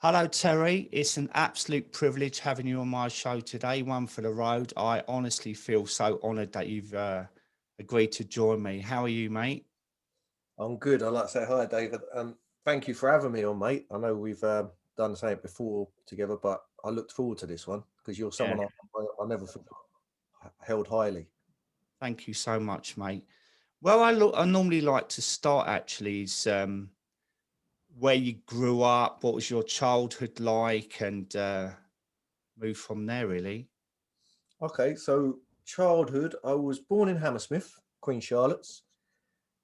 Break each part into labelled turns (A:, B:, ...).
A: Hello, Terry. It's an absolute privilege having you on my show today, One for the Road. I honestly feel so honoured that you've agreed to join me. How are you, mate?
B: I'm good. I'd like to say hi, David. Thank you for having me on, mate. I know we've done something before together, but I looked forward to this one because you're
A: Yeah,
B: someone I never forgot, held highly.
A: thank you so much, mate. Well, I normally like to start actually is where you grew up, what was your childhood like, and move from there, really.
B: Okay, so childhood, I was born in Hammersmith, Queen Charlotte's.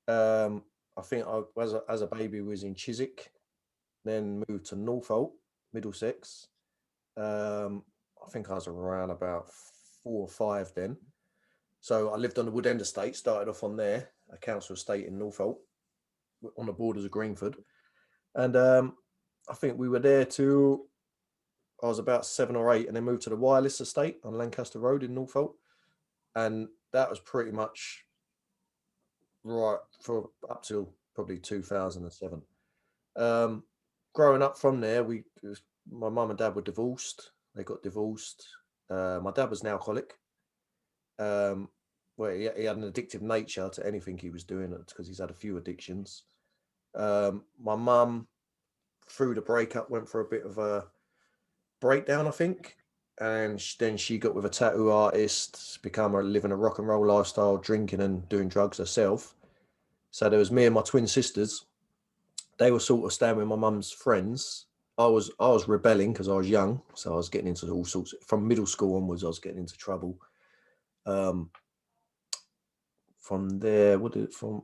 B: Um, I think I was as a baby was in Chiswick, then moved to Norfolk, Middlesex. I think I was around about 4 or 5 then. So I lived on the Wood End estate, started off on there, a council estate in Norfolk, on the borders of Greenford. And I think we were there till I was about 7 or 8, and then moved to the Wireless estate on Lancaster Road in Norfolk. And that was pretty much right for up till probably 2007. Um, Growing up from there, my mum and dad were divorced. They got divorced. My dad was an alcoholic. Um, well, he had an addictive nature to anything he was doing because he's had a few addictions. My mum, through the breakup, went for a bit of a breakdown, I think. And then she got with a tattoo artist, become living a rock and roll lifestyle, drinking and doing drugs herself. So there was me and my twin sisters. They were sort of staying with my mum's friends. I was rebelling because I was young, so I was getting into all sorts. From middle school onwards, I was getting into trouble. Um, from there,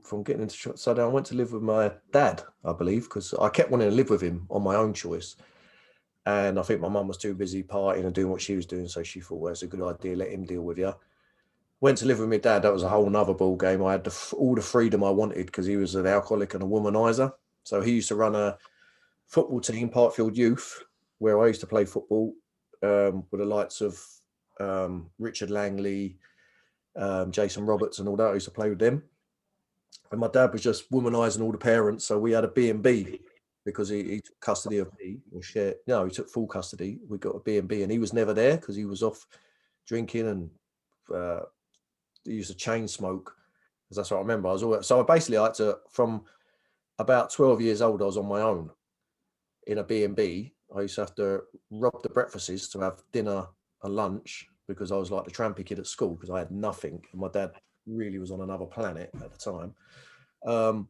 B: from getting into so then I went to live with my dad, I believe, because I kept wanting to live with him on my own choice. And I think my mum was too busy partying and doing what she was doing, so she thought, well, it's a good idea, let him deal with you. Went to live with my dad. That was a whole nother ball game. I had all the freedom I wanted because he was an alcoholic and a womanizer. So he used to run a football team, Parkfield Youth, where I used to play football with the likes of Richard Langley, Jason Roberts, and all that. I used to play with them. And my dad was just womanizing all the parents. So we had a B&B because he took custody of me or share. No, he took full custody. We got a B&B and he was never there because he was off drinking and uh, he used to chain smoke. Because that's what I remember. I was always, so I basically I had to, from about 12 years old, I was on my own in a B&B. I used to have to rob the breakfasts to have dinner and lunch because I was like the trampy kid at school because I had nothing. And my dad really was on another planet at the time. Um,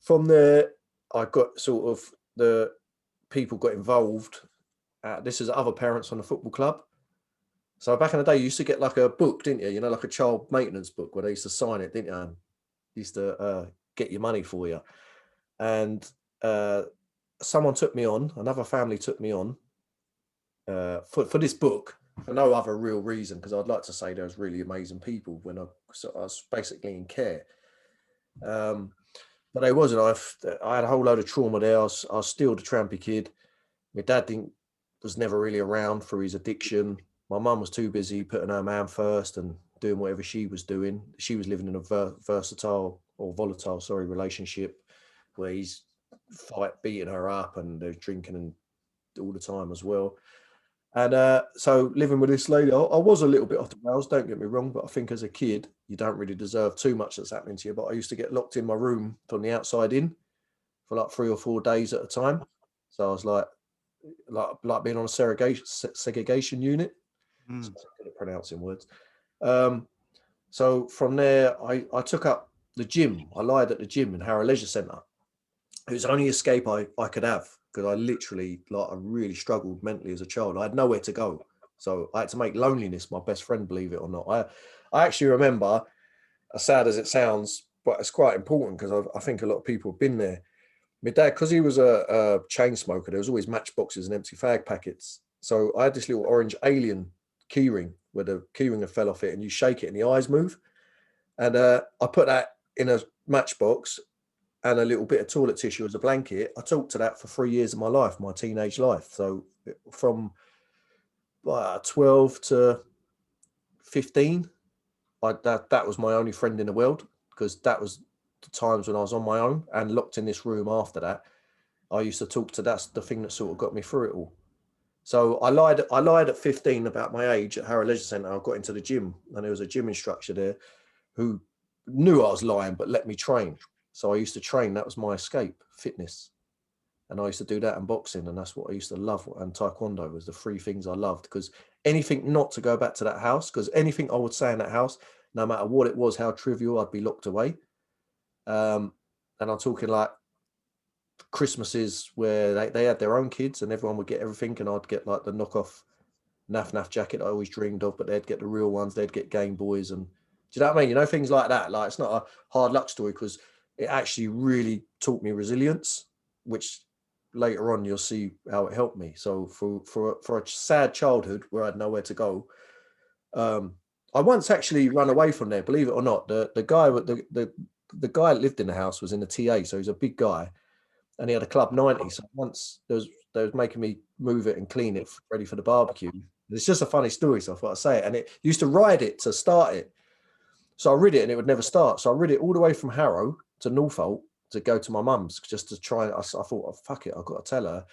B: from there, I got sort of the people got involved. This is other parents on the football club. So back in the day, you used to get like a book, didn't you? You know, like a child maintenance book where they used to sign it, didn't you? And used to get your money for you. And someone took me on, another family took me on for this book for no other real reason because I'd like to say there was really amazing people when I was basically in care. Um, but I wasn't. I had a whole load of trauma there. I was still the trampy kid. My dad didn't was never really around for his addiction. My mum was too busy putting her man first and doing whatever she was doing. She was living in a versatile or volatile, sorry, relationship where he's beating her up and they're drinking and all the time as well. And so living with this lady, I was a little bit off the rails, don't get me wrong, but I think as a kid, you don't really deserve too much that's happening to you. But I used to get locked in my room from the outside in for like 3 or 4 days at a time. So I was like being on a segregation unit. So
A: Mm.
B: I'm good at pronouncing words. Um, so from there, I took up the gym. I lied at the gym in Harrow Leisure Centre. It was the only escape I could have because I literally I really struggled mentally as a child. I had nowhere to go. So I had to make loneliness my best friend, believe it or not. I actually remember, as sad as it sounds, but it's quite important because I think a lot of people have been there. My dad, because he was a chain smoker, there was always matchboxes and empty fag packets. So I had this little orange alien keyring where the keyring had fell off it and you shake it and the eyes move. And I put that in a matchbox and a little bit of toilet tissue as a blanket. I talked to that for 3 years of my life, my teenage life. So from 12 to 15, that was my only friend in the world because that was the times when I was on my own and locked in this room after that. I used to talk to. That's the thing that sort of got me through it all. So I lied at 15 about my age at Harrow Leisure Centre. I got into the gym, and there was a gym instructor there who knew I was lying but let me train. So I used to train. That was my escape, fitness. And I used to do that and boxing, and that's what I used to love. And taekwondo was the three things I loved, because anything not to go back to that house, because anything I would say in that house, no matter what it was, how trivial, I'd be locked away. And I'm talking like Christmases where they had their own kids and everyone would get everything, and I'd get like the knockoff naff jacket I always dreamed of, but they'd get the real ones. They'd get Game Boys, and do you know what I mean? You know, things like that. Like, it's not a hard luck story, because it actually really taught me resilience, which later on you'll see how it helped me. So for a sad childhood where I had nowhere to go, I once actually ran away from there. Believe it or not, the guy with the guy that lived in the house was in the TA, so he's a big guy, and he had a Club 90. So once they was making me move it and clean it ready for the barbecue. It's just a funny story, so I thought I'd say it. And it used to ride it to start it. So I rid it and it would never start. So I rid it all the way from Harrow to Norfolk to go to my mum's, just to try. I thought, oh, fuck it, I've got to tell her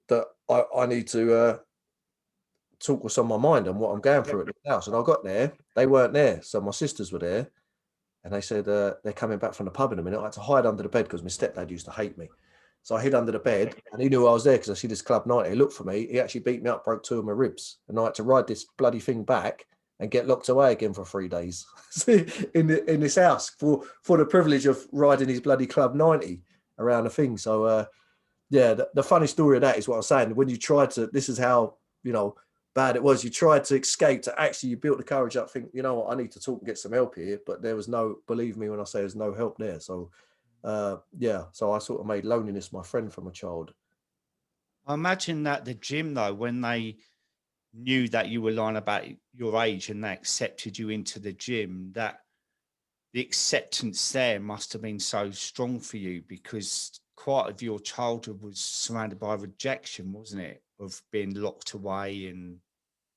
B: that I need to talk what's on my mind and what I'm going through at the house. And I got there, they weren't there. So my sisters were there, and they said, they're coming back from the pub in a minute. I had to hide under the bed because my stepdad used to hate me. So I hid under the bed, and he knew I was there because I see this Club 90. He looked for me. He actually beat me up, broke two of my ribs. And I had to ride this bloody thing back and get locked away again for 3 days in this house for the privilege of riding his bloody Club 90 around the thing. So, yeah, the funny story of that is what I'm saying. When you tried to, this is how, bad it was. You tried to escape, to actually, you built the courage up, think, you know what, I need to talk and get some help here. But there was no, believe me when I say there's no help there. So, yeah, so I sort of made loneliness my friend from a child.
A: I imagine that the gym, though, when they knew that you were lying about your age and they accepted you into the gym, that the acceptance there must have been so strong for you, because quite of your childhood was surrounded by rejection, wasn't it? Of being locked away and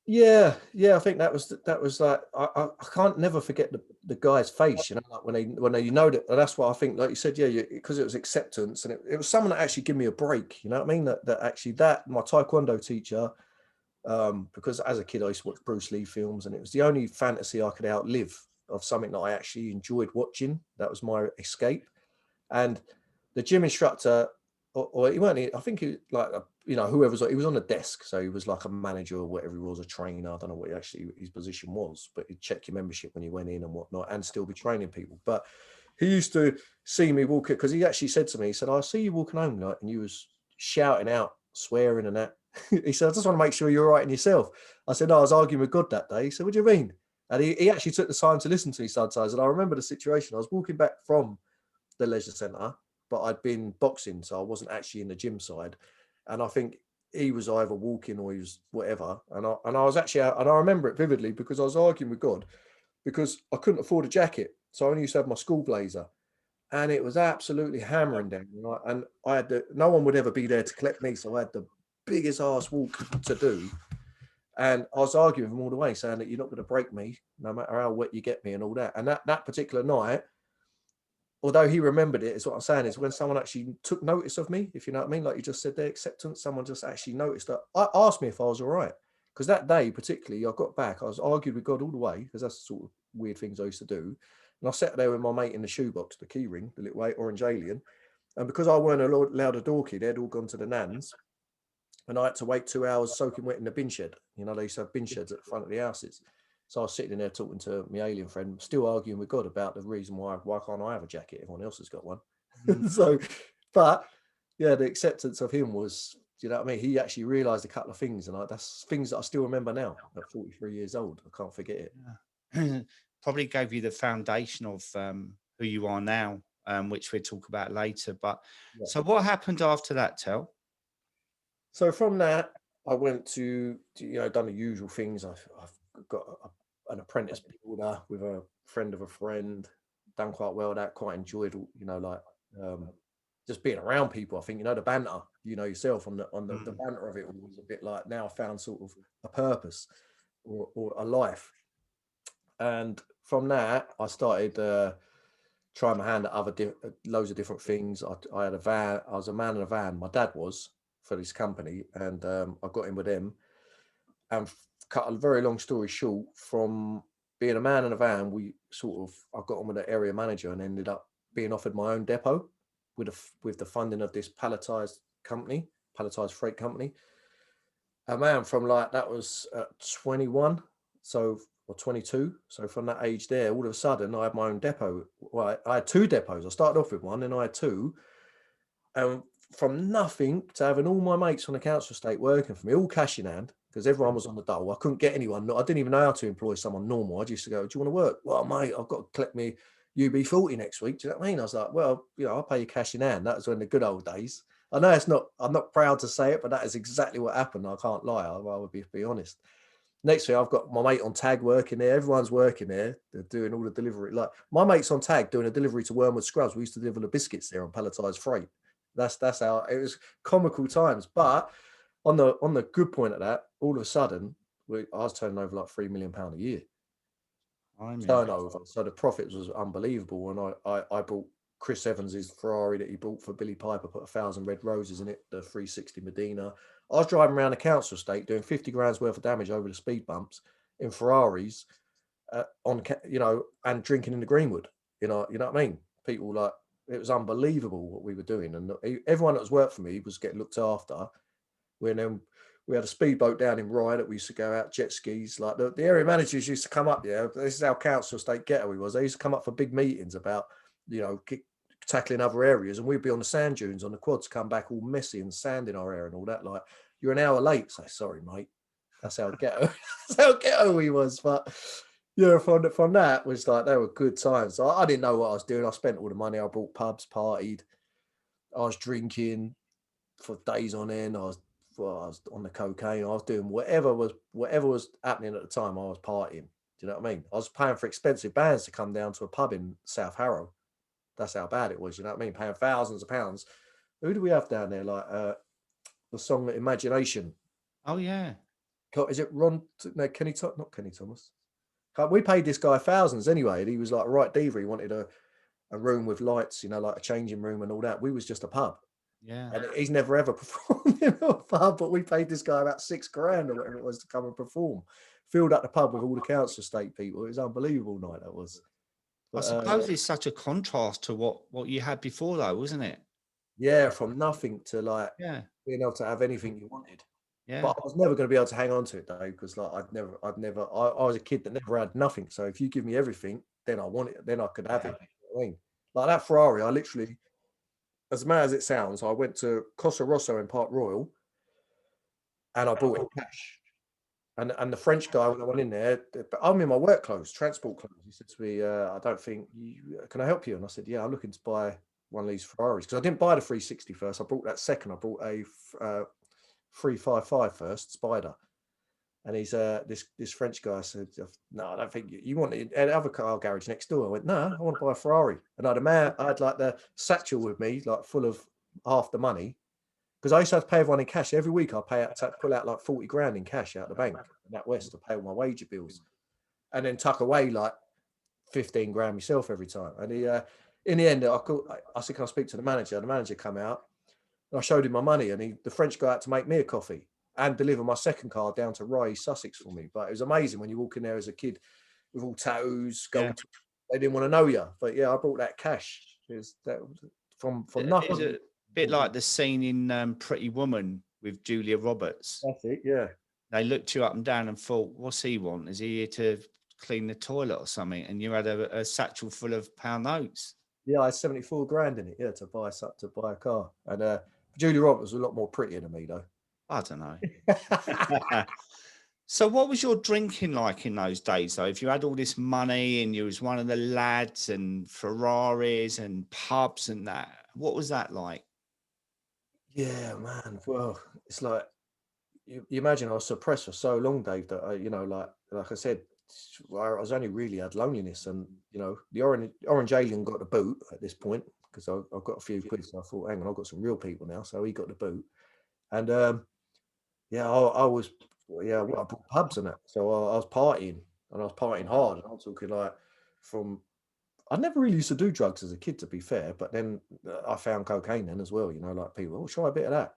B: Yeah, I think that was like, I can't never forget the guy's face, like when they, that, that's what I think, like you said, yeah, because it was acceptance, and it was someone that actually gave me a break, you know what I mean? That actually, that my taekwondo teacher, because as a kid I used to watch Bruce Lee films, and it was the only fantasy I could outlive of something that I actually enjoyed watching. That was my escape. And the gym instructor, or he weren't, I think he like, whoever's, he was on the desk, so he was like a manager or whatever he was, a trainer. I don't know what his position was, but he'd check your membership when you went in and whatnot, and still be training people. But he used to see me walking, because he actually said to me, he said, I see you walking home tonight and you was shouting out, swearing and that. He said, I just want to make sure you're all right in yourself. I said, no, I was arguing with God that day. He said, what do you mean? And he actually took the time to listen to me sometimes. And I remember the situation. I was walking back from the leisure centre, but I'd been boxing, so I wasn't actually in the gym side. And I think he was either walking or he was whatever. And I was actually out, and I remember it vividly because I was arguing with God because I couldn't afford a jacket. So I only used to have my school blazer. And it was absolutely hammering down. And I had no one would ever be there to collect me. So I had the biggest ass walk to do. And I was arguing with him all the way, saying that you're not going to break me, no matter how wet you get me and all that. And that particular night, although he remembered it, is what I'm saying, is when someone actually took notice of me, if you know what I mean, like you just said there, acceptance, someone just actually noticed that. I asked me if I was all right. Because that day, particularly, I got back, I was arguing with God all the way, because that's the sort of weird things I used to do. And I sat there with my mate in the shoebox, the keyring, the little orange alien. And because I weren't allowed a door key, they'd all gone to the nans. And I had to wait 2 hours soaking wet in the bin shed. They used to have bin sheds at the front of the houses. So I was sitting in there talking to my alien friend, still arguing with God about the reason why can't I have a jacket? Everyone else has got one. So, but yeah, the acceptance of him was, you know what I mean? He actually realised a couple of things, and that's things that I still remember now at 43 years old. I can't forget it.
A: yeah. Probably gave you the foundation of who you are now, which we'll talk about later. But
B: Yeah.
A: so what happened after that, Tel?
B: So from that, I went to done the usual things. I've got an apprentice builder with a friend of a friend, done quite well at that, quite enjoyed, just being around people. I think, the banter, yourself on the banter of it was a bit like, now I found sort of a purpose or a life. And from that, I started trying my hand at loads of different things. I had a van. I was a man in a van. My dad was for this company, and I got in with them. And cut a very long story short, from being a man in a van, I got on with the area manager and ended up being offered my own depot with the funding of this palletized freight company. And man, from like that was at 21, or 22. So from that age there, all of a sudden I had my own depot. Well, I had two depots. I started off with one, and I had two. And from nothing to having all my mates on the council estate working for me, all cash in hand, because everyone was on the dole. I couldn't get anyone. I didn't even know how to employ someone normal. I just used to go, "Do you want to work?" "Well, mate, I've got to collect me UB40 next week." Do you know what I mean? I was like, "Well, I'll pay you cash in hand." That was when the good old days. I know I'm not proud to say it, but that is exactly what happened. I can't lie. I would be honest. Next thing, I've got my mate on tag working there. Everyone's working there. They're doing all the delivery. Like my mate's on tag doing a delivery to Wormwood Scrubs. We used to deliver the biscuits there on palletized freight. That's how it was. Comical times. But on the good point of that, all of a sudden, I was turning over like £3 million a year turnover. So the profit was unbelievable. And I bought Chris Evans's Ferrari that he bought for Billy Piper, put 1,000 red roses in it, the 360 Medina. I was driving around the council estate doing 50 grand's worth of damage over the speed bumps in Ferraris, and drinking in the Greenwood. You know what I mean? People like, it was unbelievable what we were doing, and everyone that was worked for me was getting looked after. When we had a speedboat down in Rye that we used to go out jet skis. Like the area managers used to come up. Yeah, this is how council estate ghetto we was. They used to come up for big meetings about tackling other areas, and we'd be on the sand dunes on the quads, come back all messy and sand in our hair and all that. Like, "You're an hour late." Say, "Sorry, mate." That's how ghetto. That's how ghetto we was. But from that was like, they were good times. I didn't know what I was doing. I spent all the money. I bought pubs, partied. I was drinking for days on end. I was on the cocaine. I was doing whatever was happening at the time. I was partying. Do you know what I mean? I was paying for expensive bands to come down to a pub in South Harrow. That's how bad it was. You know what I mean? Paying thousands of pounds. Who do we have down there? Like the song Imagination.
A: Oh yeah.
B: Is it Ron? No, not Kenny Thomas. We paid this guy thousands anyway, and he was like a right diva. He wanted a room with lights, like a changing room and all that. We was just a pub.
A: Yeah.
B: And he's never ever performed in a pub, but we paid this guy about £6 grand or whatever it was to come and perform. Filled up the pub with all the council estate people. It was an unbelievable night, that was.
A: But, I suppose it's such a contrast to what you had before, though, wasn't it?
B: Yeah, from nothing to like being able to have anything you wanted.
A: Yeah.
B: But I was never going to be able to hang on to it though, because like I was a kid that never had nothing. So if you give me everything, then I want it, then I could have it. You know what I mean? Like that Ferrari, I literally, as mad as it sounds, I went to Cosa Rosso in Park Royal and I bought it in cash. And the French guy, when I went in there, I'm in my work clothes, transport clothes. He said to me, "I don't think can I help you?" And I said, "Yeah, I'm looking to buy one of these Ferraris," because I didn't buy the 360 first. I bought that second. I bought a 355 first, Spider. And he's this French guy said, "No, I don't think you want it at other car garage next door." I went, "No, I want to buy a Ferrari." And I had like the satchel with me, like full of half the money. Because I used to have to pay everyone in cash. Every week I pull out like 40 grand in cash out of the bank in that West to pay all my wage bills. And then tuck away like 15 grand myself every time. And in the end, I said, "Can I speak to the manager?" The manager came out and I showed him my money, and the French guy had to make me a coffee and deliver my second car down to Rye, Sussex for me. But it was amazing when you walk in there as a kid with all tattoos, gold. They didn't want to know you. But yeah, I brought that cash. From nothing.
A: It's a bit like the scene in Pretty Woman with Julia Roberts.
B: That's it, yeah.
A: They looked you up and down and thought, "What's he want? Is he here to clean the toilet or something?" And you had a satchel full of pound notes.
B: Yeah, I had 74 grand in it, yeah, to buy a car. And Julia Roberts was a lot more prettier than me, though.
A: I don't know. So what was your drinking like in those days, though? If you had all this money and you was one of the lads and Ferraris and pubs and that, what was that like?
B: Yeah, man. Well, it's like you imagine I was suppressed for so long, Dave, that like I said, I was only really had loneliness, and the orange alien got the boot at this point because I've got a few quid, so I thought, hang on, I've got some real people now, so he got the boot, and I bought pubs and that, so I was partying, and I was partying hard, and I'm talking like from I never really used to do drugs as a kid, to be fair, but then I found cocaine then as well, you know, like people, oh, try a bit of that.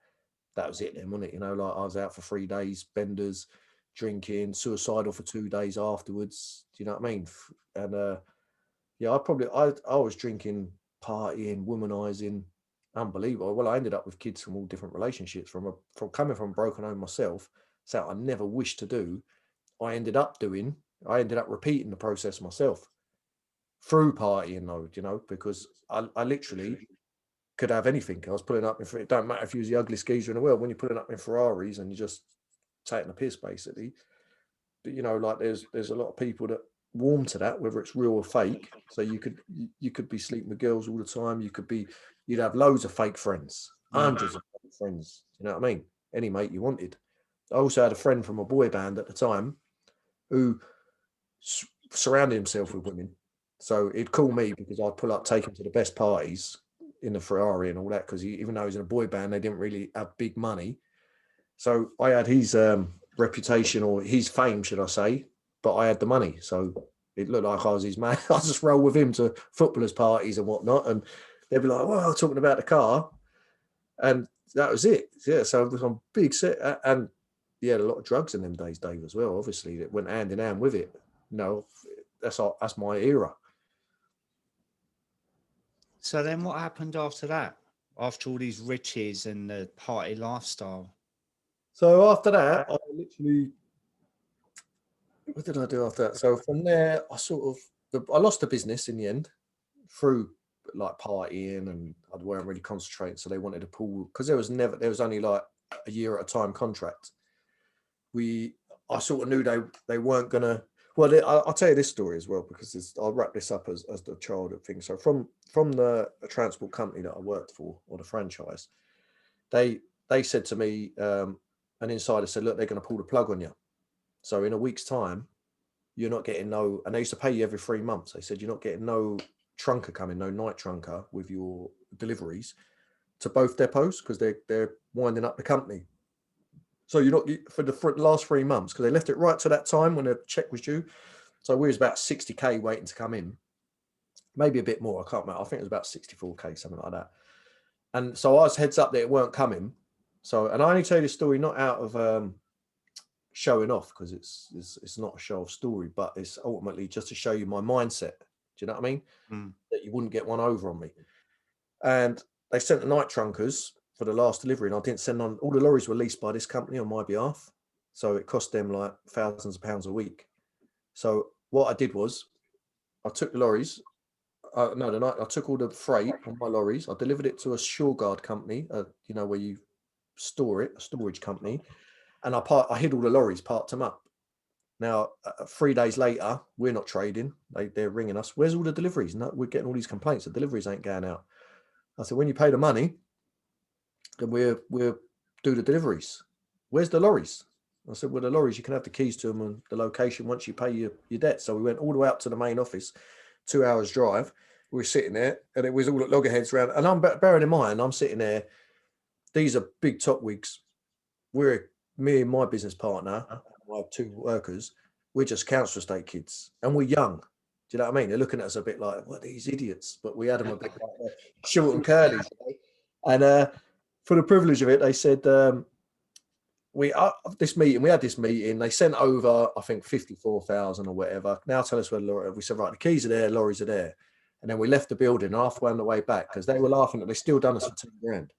B: That was it then, wasn't it? You know, like I was out for 3 days, benders, drinking, suicidal for 2 days afterwards. Do you know what I mean? And yeah, I was drinking, partying, womanizing, unbelievable. Well, I ended up with kids from all different relationships, from coming from a broken home myself, so I never wished to do. I ended up repeating the process myself through partying, though, you know, because I literally could have anything. I was pulling up in, it don't matter if you was the ugliest geezer in the world, when you're pulling up in Ferraris and you're just taking a piss, basically. But, you know, like there's a lot of people that warm to that, whether it's real or fake. So you could be sleeping with girls all the time. You'd have loads of fake friends, hundreds of fake friends. You know what I mean? Any mate you wanted. I also had a friend from a boy band at the time who surrounded himself with women. So he'd call me because I'd pull up, take him to the best parties in the Ferrari and all that, because even though he was in a boy band, they didn't really have big money. So I had his reputation, or his fame, should I say, but I had the money. So it looked like I was his man. I just roll with him to footballers' parties and whatnot. And they'd be like, well, talking about the car. And that was it. Yeah, so it was on big set. And yeah, a lot of drugs in them days, Dave, as well, obviously, that went hand in hand with it. No, that's my era.
A: So then what happened after that? After all these riches and the party lifestyle?
B: So after that, I literally, what did I do after that? So from there, I lost the business in the end through like partying, and I weren't really concentrating. So they wanted to pull, because there was only like a year at a time contract. I sort of knew they weren't gonna. Well, I'll tell you this story as well, because I'll wrap this up as the childhood thing. So from the transport company that I worked for, or the franchise, they said to me, an insider said, look, they're going to pull the plug on you. So in a week's time, you're not getting no, and they used to pay you every 3 months. They said, you're not getting no trunker coming, no night trunker with your deliveries to both depots, because they're winding up the company. So you're not, for the last 3 months, because they left it right to that time when the check was due. So we was about 60K waiting to come in, maybe a bit more. I can't remember. I think it was about 64K, something like that. And so I was heads up that it weren't coming. So, and I only tell you this story not out of showing off, because it's not a show off story, but it's ultimately just to show you my mindset. Do you know what I mean? That you wouldn't get one over on me. And they sent the night trunkers for the last delivery, and I didn't send on. All the lorries were leased by this company on my behalf, so it cost them like thousands of pounds a week. So what I did was, I took the lorries. I took all the freight on my lorries. I delivered it to a shore guard company, you know, where you store it, a storage company, and I hid all the lorries, parked them up. Now, 3 days later, we're not trading. They're ringing us. Where's all the deliveries? No, we're getting all these complaints. The deliveries ain't going out. I said, when you pay the money, then we'll do the deliveries. Where's the lorries? I said, well, the lorries, you can have the keys to them and the location once you pay your debt. So we went all the way up to the main office, 2 hours drive. We were sitting there, and it was all at loggerheads around. And I'm bearing in mind, I'm sitting there. These are big top wigs. Me and my business partner, I have 2 workers. We're just council estate kids, and we're young. Do you know what I mean? They're looking at us a bit like, what, these idiots? But we had them a bit like short and curly. And for the privilege of it, they said, we had this meeting. They sent over, I think, 54,000 or whatever. Now tell us where the we said, right, the keys are there, lorries are there. And then we left the building halfway on the way back, because they were laughing that they still done us for 10 grand.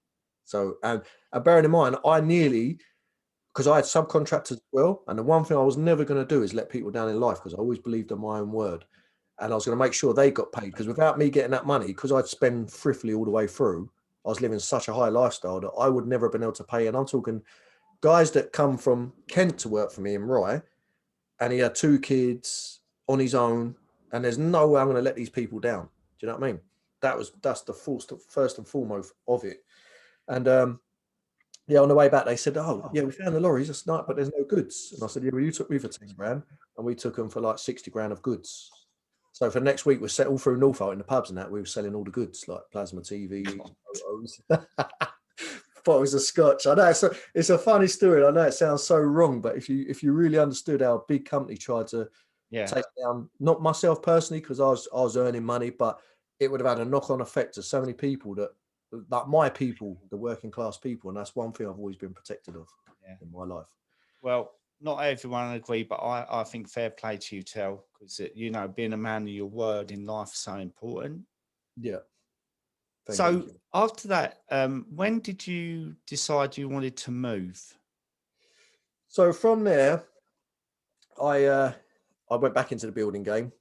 B: So, and bearing in mind, because I had subcontractors as well. And the one thing I was never going to do is let people down in life, because I always believed in my own word. And I was going to make sure they got paid, because without me getting that money, because I'd spend thriftily all the way through, I was living such a high lifestyle that I would never have been able to pay. And I'm talking guys that come from Kent to work for me in Rye, and he had 2 kids on his own, and there's no way I'm going to let these people down. Do you know what I mean? That's the first and foremost of it. And yeah, on the way back, they said, oh, yeah, we found the lorries last night, but there's no goods. And I said, yeah, well, you took me for 10 grand, and we took them for like 60 grand of goods. So for next week, we're set all through Norfolk in the pubs and that. We were selling all the goods, like plasma TVs, photos, bottles of scotch. I know it's a funny story. I know it sounds so wrong, but if you really understood how a big company tried to,
A: Yeah.
B: take down, not myself personally, because I was earning money, but it would have had a knock-on effect to so many people that, like my people, the working class people, and that's one thing I've always been protected of
A: Yeah.
B: in my life.
A: Well, not everyone agree, but I think fair play to you, Tel, because you know, being a man of your word in life is so important.
B: Yeah.
A: So
B: you.
A: after that, when did you decide you wanted to move?
B: So from there, I went back into the building game.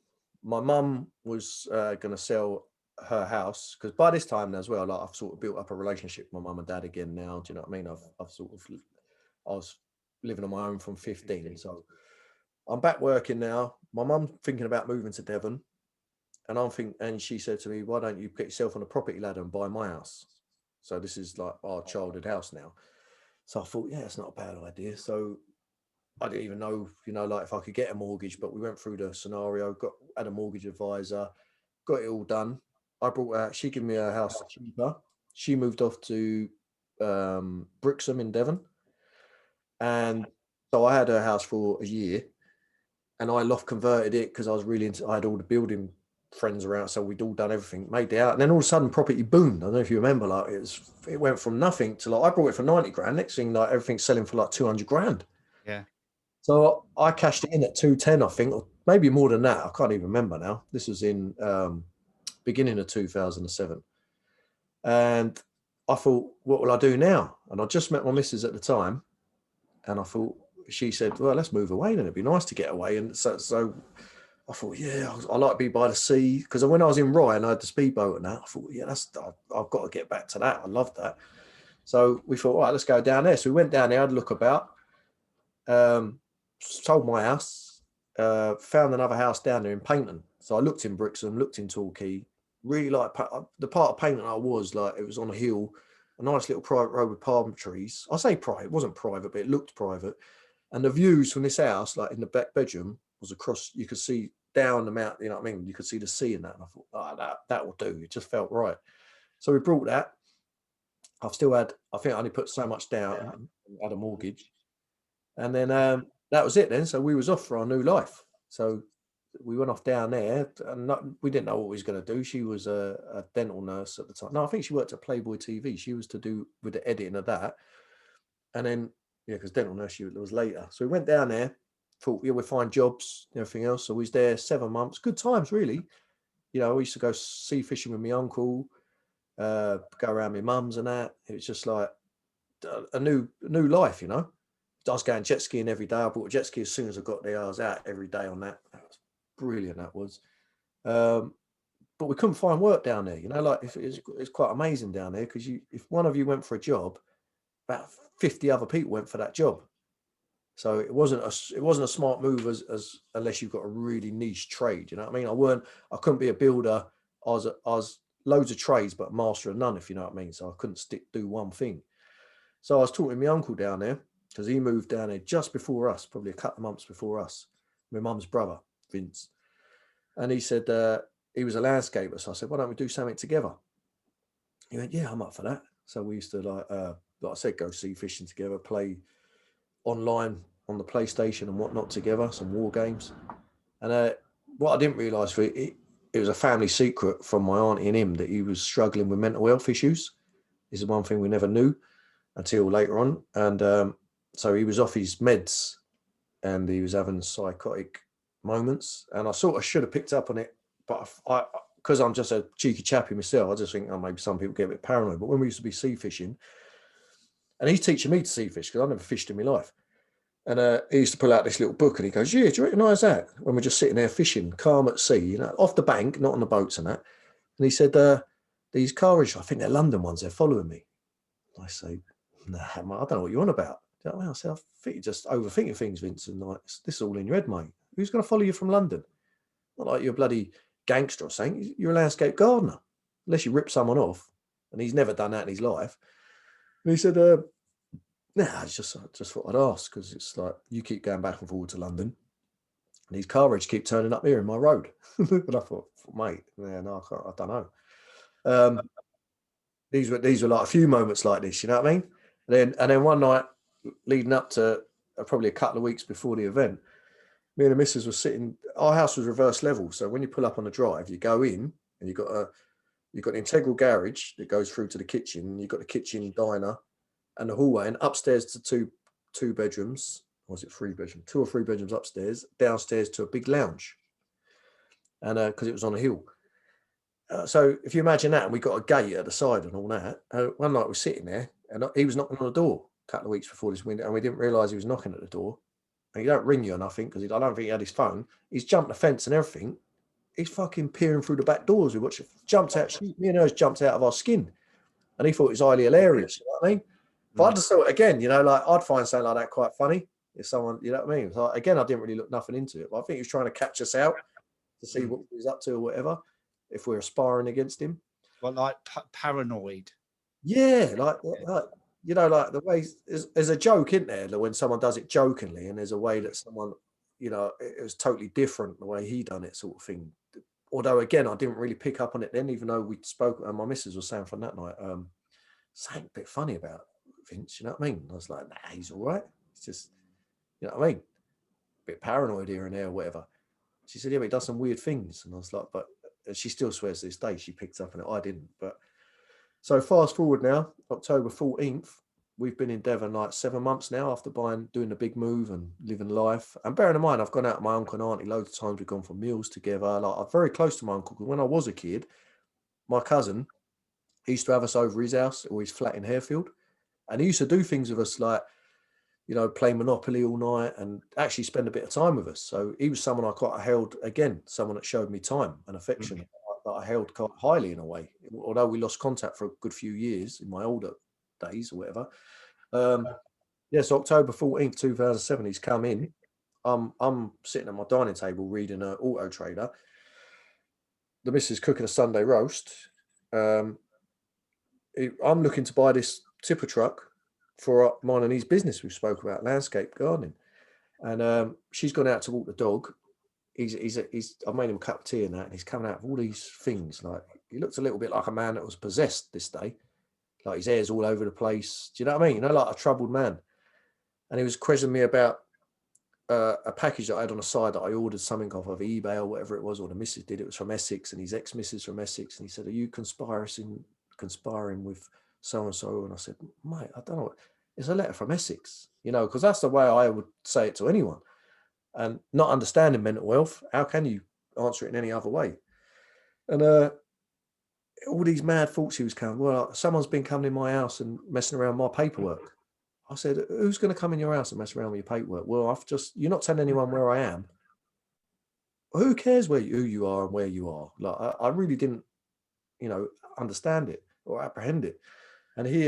B: My mum was going to sell her house, because by this time as well, like I've sort of built up a relationship with my mum and dad again now. Do you know what I mean? I've sort of, I was living on my own from 15, so I'm back working now. My mum's thinking about moving to Devon, and she said to me, "Why don't you get yourself on a property ladder and buy my house?" So this is like our childhood house now. So I thought, yeah, it's not a bad idea. So I didn't even know, like if I could get a mortgage, but we went through the scenario, had a mortgage advisor, got it all done. I brought her, she gave me a house cheaper. She moved off to Brixham in Devon. And so I had her house for a year, and I loft converted it because I was really into, I had all the building friends around. So we'd all done everything, made it out. And then all of a sudden property boomed. I don't know if you remember, like it went from nothing to like, I brought it for 90 grand. Next thing, like everything's selling for like 200 grand.
A: Yeah.
B: So I cashed it in at 210, I think, or maybe more than that. I can't even remember now. This was in beginning of 2007. And I thought, what will I do now? And I just met my missus at the time. And I thought, she said, well, let's move away then. It'd be nice to get away. And so I thought, yeah, I like to be by the sea. Because when I was in Rye and I had the speedboat and that, I thought, yeah, I've got to get back to that. I love that. So we thought, all right, let's go down there. So we went down there, had a look about. Sold my house, found another house down there in Paynton. So I looked in Brixham, looked in Torquay, really like the part of Paynton I was like, it was on a hill, a nice little private road with palm trees. I say private, it wasn't private, but it looked private. And the views from this house, like in the back bedroom, was across, you could see down the mountain, you know what I mean? You could see the sea and that. And I thought, oh, that will do. It just felt right. So we brought that. I've still had, I think I only put so much down, had a mortgage. And then that was it then. So we was off for our new life. So we went off down there, and we didn't know what we was going to do. She was a dental nurse at the time. No, I think she worked at Playboy TV. She was to do with the editing of that. And then, yeah, because dental nurse, it was later. So we went down there, thought, yeah, we'll find jobs, everything else. So we was there 7 months. Good times, really. You know, we used to go sea fishing with my uncle, go around my mum's and that. It was just like a new life, you know. I was going jet skiing every day. I bought a jet ski as soon as I got there. I was out every day on that. That was brilliant, that was. But we couldn't find work down there, you know, like it's quite amazing down there, because if one of you went for a job, about 50 other people went for that job. So it wasn't a smart move as unless you've got a really niche trade, you know what I mean? I couldn't be a builder. I was loads of trades, but master of none, if you know what I mean. So I couldn't do one thing. So I was talking to my uncle down there, because he moved down there just before us, probably a couple of months before us, my mum's brother, Vince. And he said he was a landscaper. So I said, why don't we do something together? He went, yeah, I'm up for that. So we used to, like I said, go sea fishing together, play online on the PlayStation and whatnot together, some war games. And what I didn't realise, it was a family secret from my auntie and him, that he was struggling with mental health issues. This is one thing we never knew until later on. And so he was off his meds and he was having psychotic moments. And I sort of should have picked up on it, but because I'm just a cheeky chappy myself, I just think, oh, maybe some people get a bit paranoid. But when we used to be sea fishing, and he's teaching me to sea fish, because I never fished in my life. And he used to pull out this little book and he goes, yeah, do you recognise that? When we're just sitting there fishing, calm at sea, you know, off the bank, not on the boats and that. And he said, these cartridge, I think they're London ones, they're following me. I say, nah, I don't know what you're on about. Do you know what I mean? I said, I think you're just overthinking things, Vincent. Like, this is all in your head, mate. Who's going to follow you from London? Not like you're a bloody gangster or something. You're a landscape gardener, unless you rip someone off. And he's never done that in his life. And he said, nah, it's just thought I'd ask, because it's like you keep going back and forward to London, and these cartridge keep turning up here in my road. And I thought, mate, yeah, no, I don't know. These were like a few moments like this, you know what I mean? And then one night leading up to probably a couple of weeks before the event, me and the missus were sitting, our house was reverse level. So when you pull up on the drive, you go in and you've got an integral garage that goes through to the kitchen. And you've got the kitchen, diner and the hallway, and upstairs to two bedrooms. Or was it 3 bedrooms? 2 or 3 bedrooms upstairs, downstairs to a big lounge. And because it was on a hill. So if you imagine that, and we got a gate at the side and all that, one night we're sitting there and he was knocking on the door a couple of weeks before this window, and we didn't realise he was knocking at the door. And he don't ring you or nothing, because I don't think he had his phone. He's jumped the fence and everything. He's fucking peering through the back doors. We watched, jumped out, me and hers jumped out of our skin. And he thought it was highly hilarious, you know what I mean? But I just thought, again, you know, like I'd find something like that quite funny if someone, you know what I mean? So again, I didn't really look nothing into it, but I think he was trying to catch us out to see what he was up to or whatever, if we're aspiring against him.
A: Well, like paranoid.
B: Yeah, like you know, like the way there's a joke, isn't there, that when someone does it jokingly, and there's a way that someone, you know, it was totally different the way he done it, sort of thing. Although again, I didn't really pick up on it then, even though we spoke, and my missus was saying from that night, something a bit funny about Vince, you know what I mean? I was like, nah, he's all right. It's just, you know what I mean? A bit paranoid here and there or whatever. She said, yeah, but he does some weird things. And I was like, but she still swears to this day she picked up on it. I didn't. But so fast forward now, October 14th, we've been in Devon like 7 months now after doing the big move and living life. And bearing in mind, I've gone out with my uncle and auntie loads of times. We've gone for meals together. Like, I'm very close to my uncle, because when I was a kid, my cousin, he used to have us over his house or his flat in Harefield. And he used to do things with us like, you know, play Monopoly all night and actually spend a bit of time with us. So he was someone I quite held, again, someone that showed me time and affection that I held quite highly in a way. Although we lost contact for a good few years in my older days or whatever. So October 14th, 2007, he's come in. I'm sitting at my dining table reading an Auto Trader. The missus cooking a Sunday roast. I'm looking to buy this tipper truck for mine and his business we spoke about, landscape gardening. And she's gone out to walk the dog. I've made him a cup of tea and that, and he's coming out with all these things. Like, he looked a little bit like a man that was possessed this day. Like, his hair's all over the place. Do you know what I mean? You know, like a troubled man. And he was questioning me about a package that I had on the side that I ordered something off of eBay or whatever it was, or the missus did. It was from Essex, and his ex-missus from Essex. And he said, are you conspiring with so-and-so? And I said, mate, I don't know. It's a letter from Essex, you know, because that's the way I would say it to anyone. And not understanding mental health, how can you answer it in any other way? And all these mad thoughts he was coming, well, someone's been coming in my house and messing around my paperwork. I said, who's going to come in your house and mess around with your paperwork? Well, you're not telling anyone where I am. Who cares who you are and where you are? Like, I really didn't, you know, understand it or apprehend it. And he,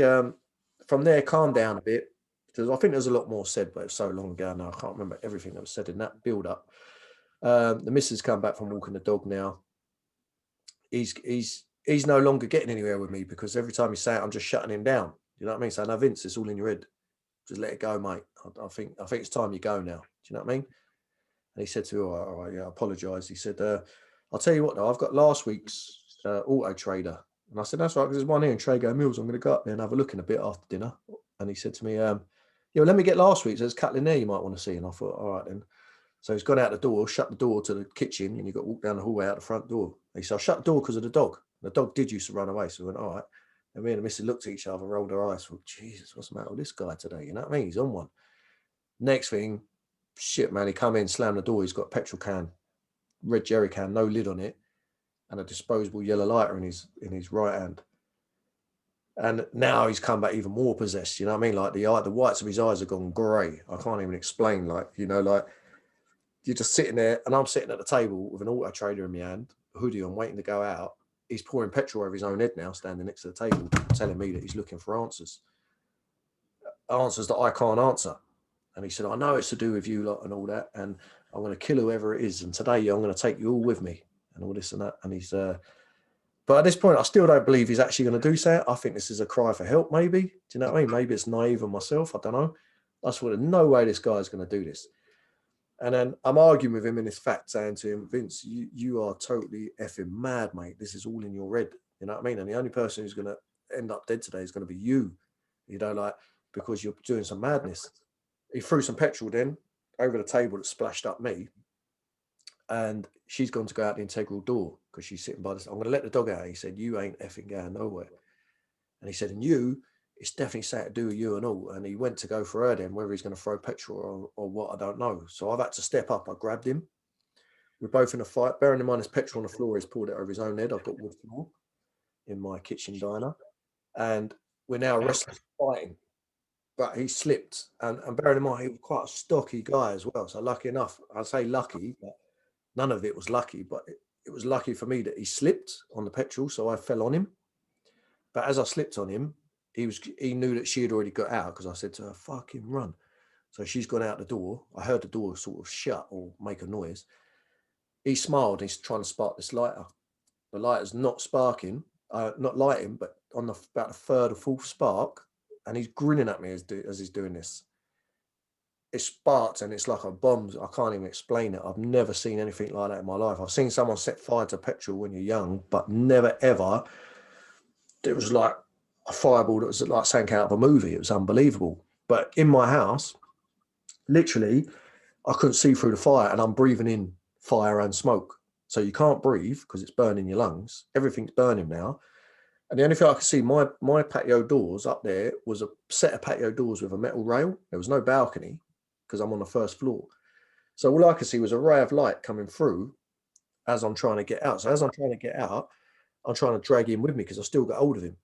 B: from there, calmed down a bit. Because I think there's a lot more said, but it's so long ago now, I can't remember everything that was said in that build-up. The missus come back from walking the dog now. He's no longer getting anywhere with me, because every time he say it, I'm just shutting him down. You know what I mean? So, no, Vince, it's all in your head. Just let it go, mate. I think it's time you go now. Do you know what I mean? And he said to me, all right, yeah, I apologise. He said, I'll tell you what, though, I've got last week's Auto Trader. And I said, that's right, because there's one here in Trago Mills. I'm going to go up there and have a look in a bit after dinner. And he said to me, yeah, well, let me get last week's. There's a couple in there you might want to see. And I thought, all right then. So he's gone out the door, shut the door to the kitchen, and you've got to walk down the hallway out the front door. And he said, I shut the door because of the dog. The dog did used to run away. So we went, all right. And me and the missus looked at each other, rolled our eyes, thought, Jesus, what's the matter with this guy today? You know what I mean? He's on one. Next thing, shit, man, he come in, slammed the door. He's got a petrol can, red jerry can, no lid on it, and a disposable yellow lighter in his right hand. And now he's come back even more possessed. You know what I mean? Like the whites of his eyes have gone grey. I can't even explain. Like, you know, like you're just sitting there, and I'm sitting at the table with an Auto Trader in my hand, a hoodie on, waiting to go out. He's pouring petrol over his own head now, standing next to the table, telling me that he's looking for answers that I can't answer. And he said, I know it's to do with you lot and all that, and I'm going to kill whoever it is. And today I'm going to take you all with me and all this and that. And he's, but at this point, I still don't believe he's actually going to do so. I think this is a cry for help, maybe. Do you know what I mean? Maybe it's naive of myself. I don't know. I thought, there's no way this guy's going to do this. And then I'm arguing with him in this fact, saying to him, Vince, you are totally effing mad, mate. This is all in your head. You know what I mean? And the only person who's going to end up dead today is going to be you. You know, like, because you're doing some madness. He threw some petrol then over the table that splashed up me. and she's gone to go out the integral door because she's sitting by this. I'm going to let the dog out. He said, you ain't effing going nowhere. And he said, and you, it's definitely something to do with you and all. And he went to go for her then, whether he's going to throw petrol or what, I don't know. So I've had to step up. I grabbed him. We're both in a fight. Bearing in mind there's petrol on the floor. He's pulled it over his own head. I've got wood floor in my kitchen diner. And we're now wrestling, fighting. But he slipped. And bearing in mind, he was quite a stocky guy as well. So lucky enough, I say lucky, but none of it was lucky. But it was lucky for me that he slipped on the petrol. So I fell on him. But as I slipped on him, he knew that she had already got out because I said to her, fucking run. So she's gone out the door. I heard the door sort of shut or make a noise. He smiled. He's trying to spark this lighter. The lighter's not sparking, not lighting, but on about the third or fourth spark. And he's grinning at me as he's doing this. It sparks and it's like a bomb. I can't even explain it. I've never seen anything like that in my life. I've seen someone set fire to petrol when you're young, but never ever. It was like a fireball that was like something out of a movie. It was unbelievable. But in my house, literally, I couldn't see through the fire and I'm breathing in fire and smoke. So you can't breathe because it's burning your lungs. Everything's burning now. And the only thing I could see, my patio doors up there was a set of patio doors with a metal rail. There was no balcony because I'm on the first floor. So all I could see was a ray of light coming through as I'm trying to get out. So as I'm trying to get out, I'm trying to drag him with me because I still got hold of him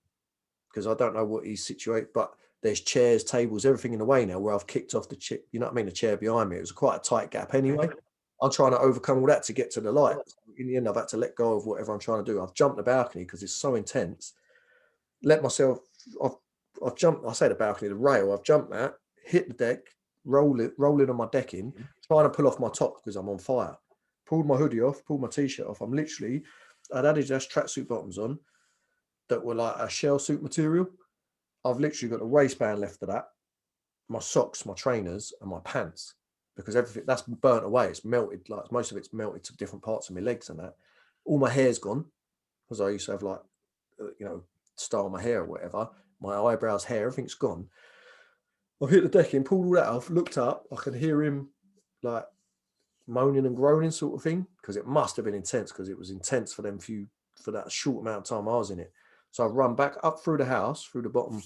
B: because I don't know what he's situated. But there's chairs, tables, everything in the way now where I've kicked off the chip. You know what I mean? The chair behind me. It was quite a tight gap anyway. I'm trying to overcome all that to get to the light. In the end, I've had to let go of whatever I'm trying to do. I've jumped the balcony because it's so intense. Let myself, I've jumped, I say the balcony, the rail, I've jumped that, hit the deck, rolling on my decking, trying to pull off my top because I'm on fire. Pulled my hoodie off, pulled my t-shirt off. I'd had Adidas tracksuit bottoms on that were like a shell suit material. I've literally got a waistband left of that, my socks, my trainers, and my pants because everything that's burnt away. It's melted, like most of it's melted to different parts of my legs and that. All my hair's gone because I used to have like, style my hair or whatever. My eyebrows, hair, everything's gone. I've hit the decking, pulled all that off, looked up. I could hear him like moaning and groaning sort of thing because it must have been intense because it was intense for that short amount of time I was in it. So I've run back up through the house, through the bottom,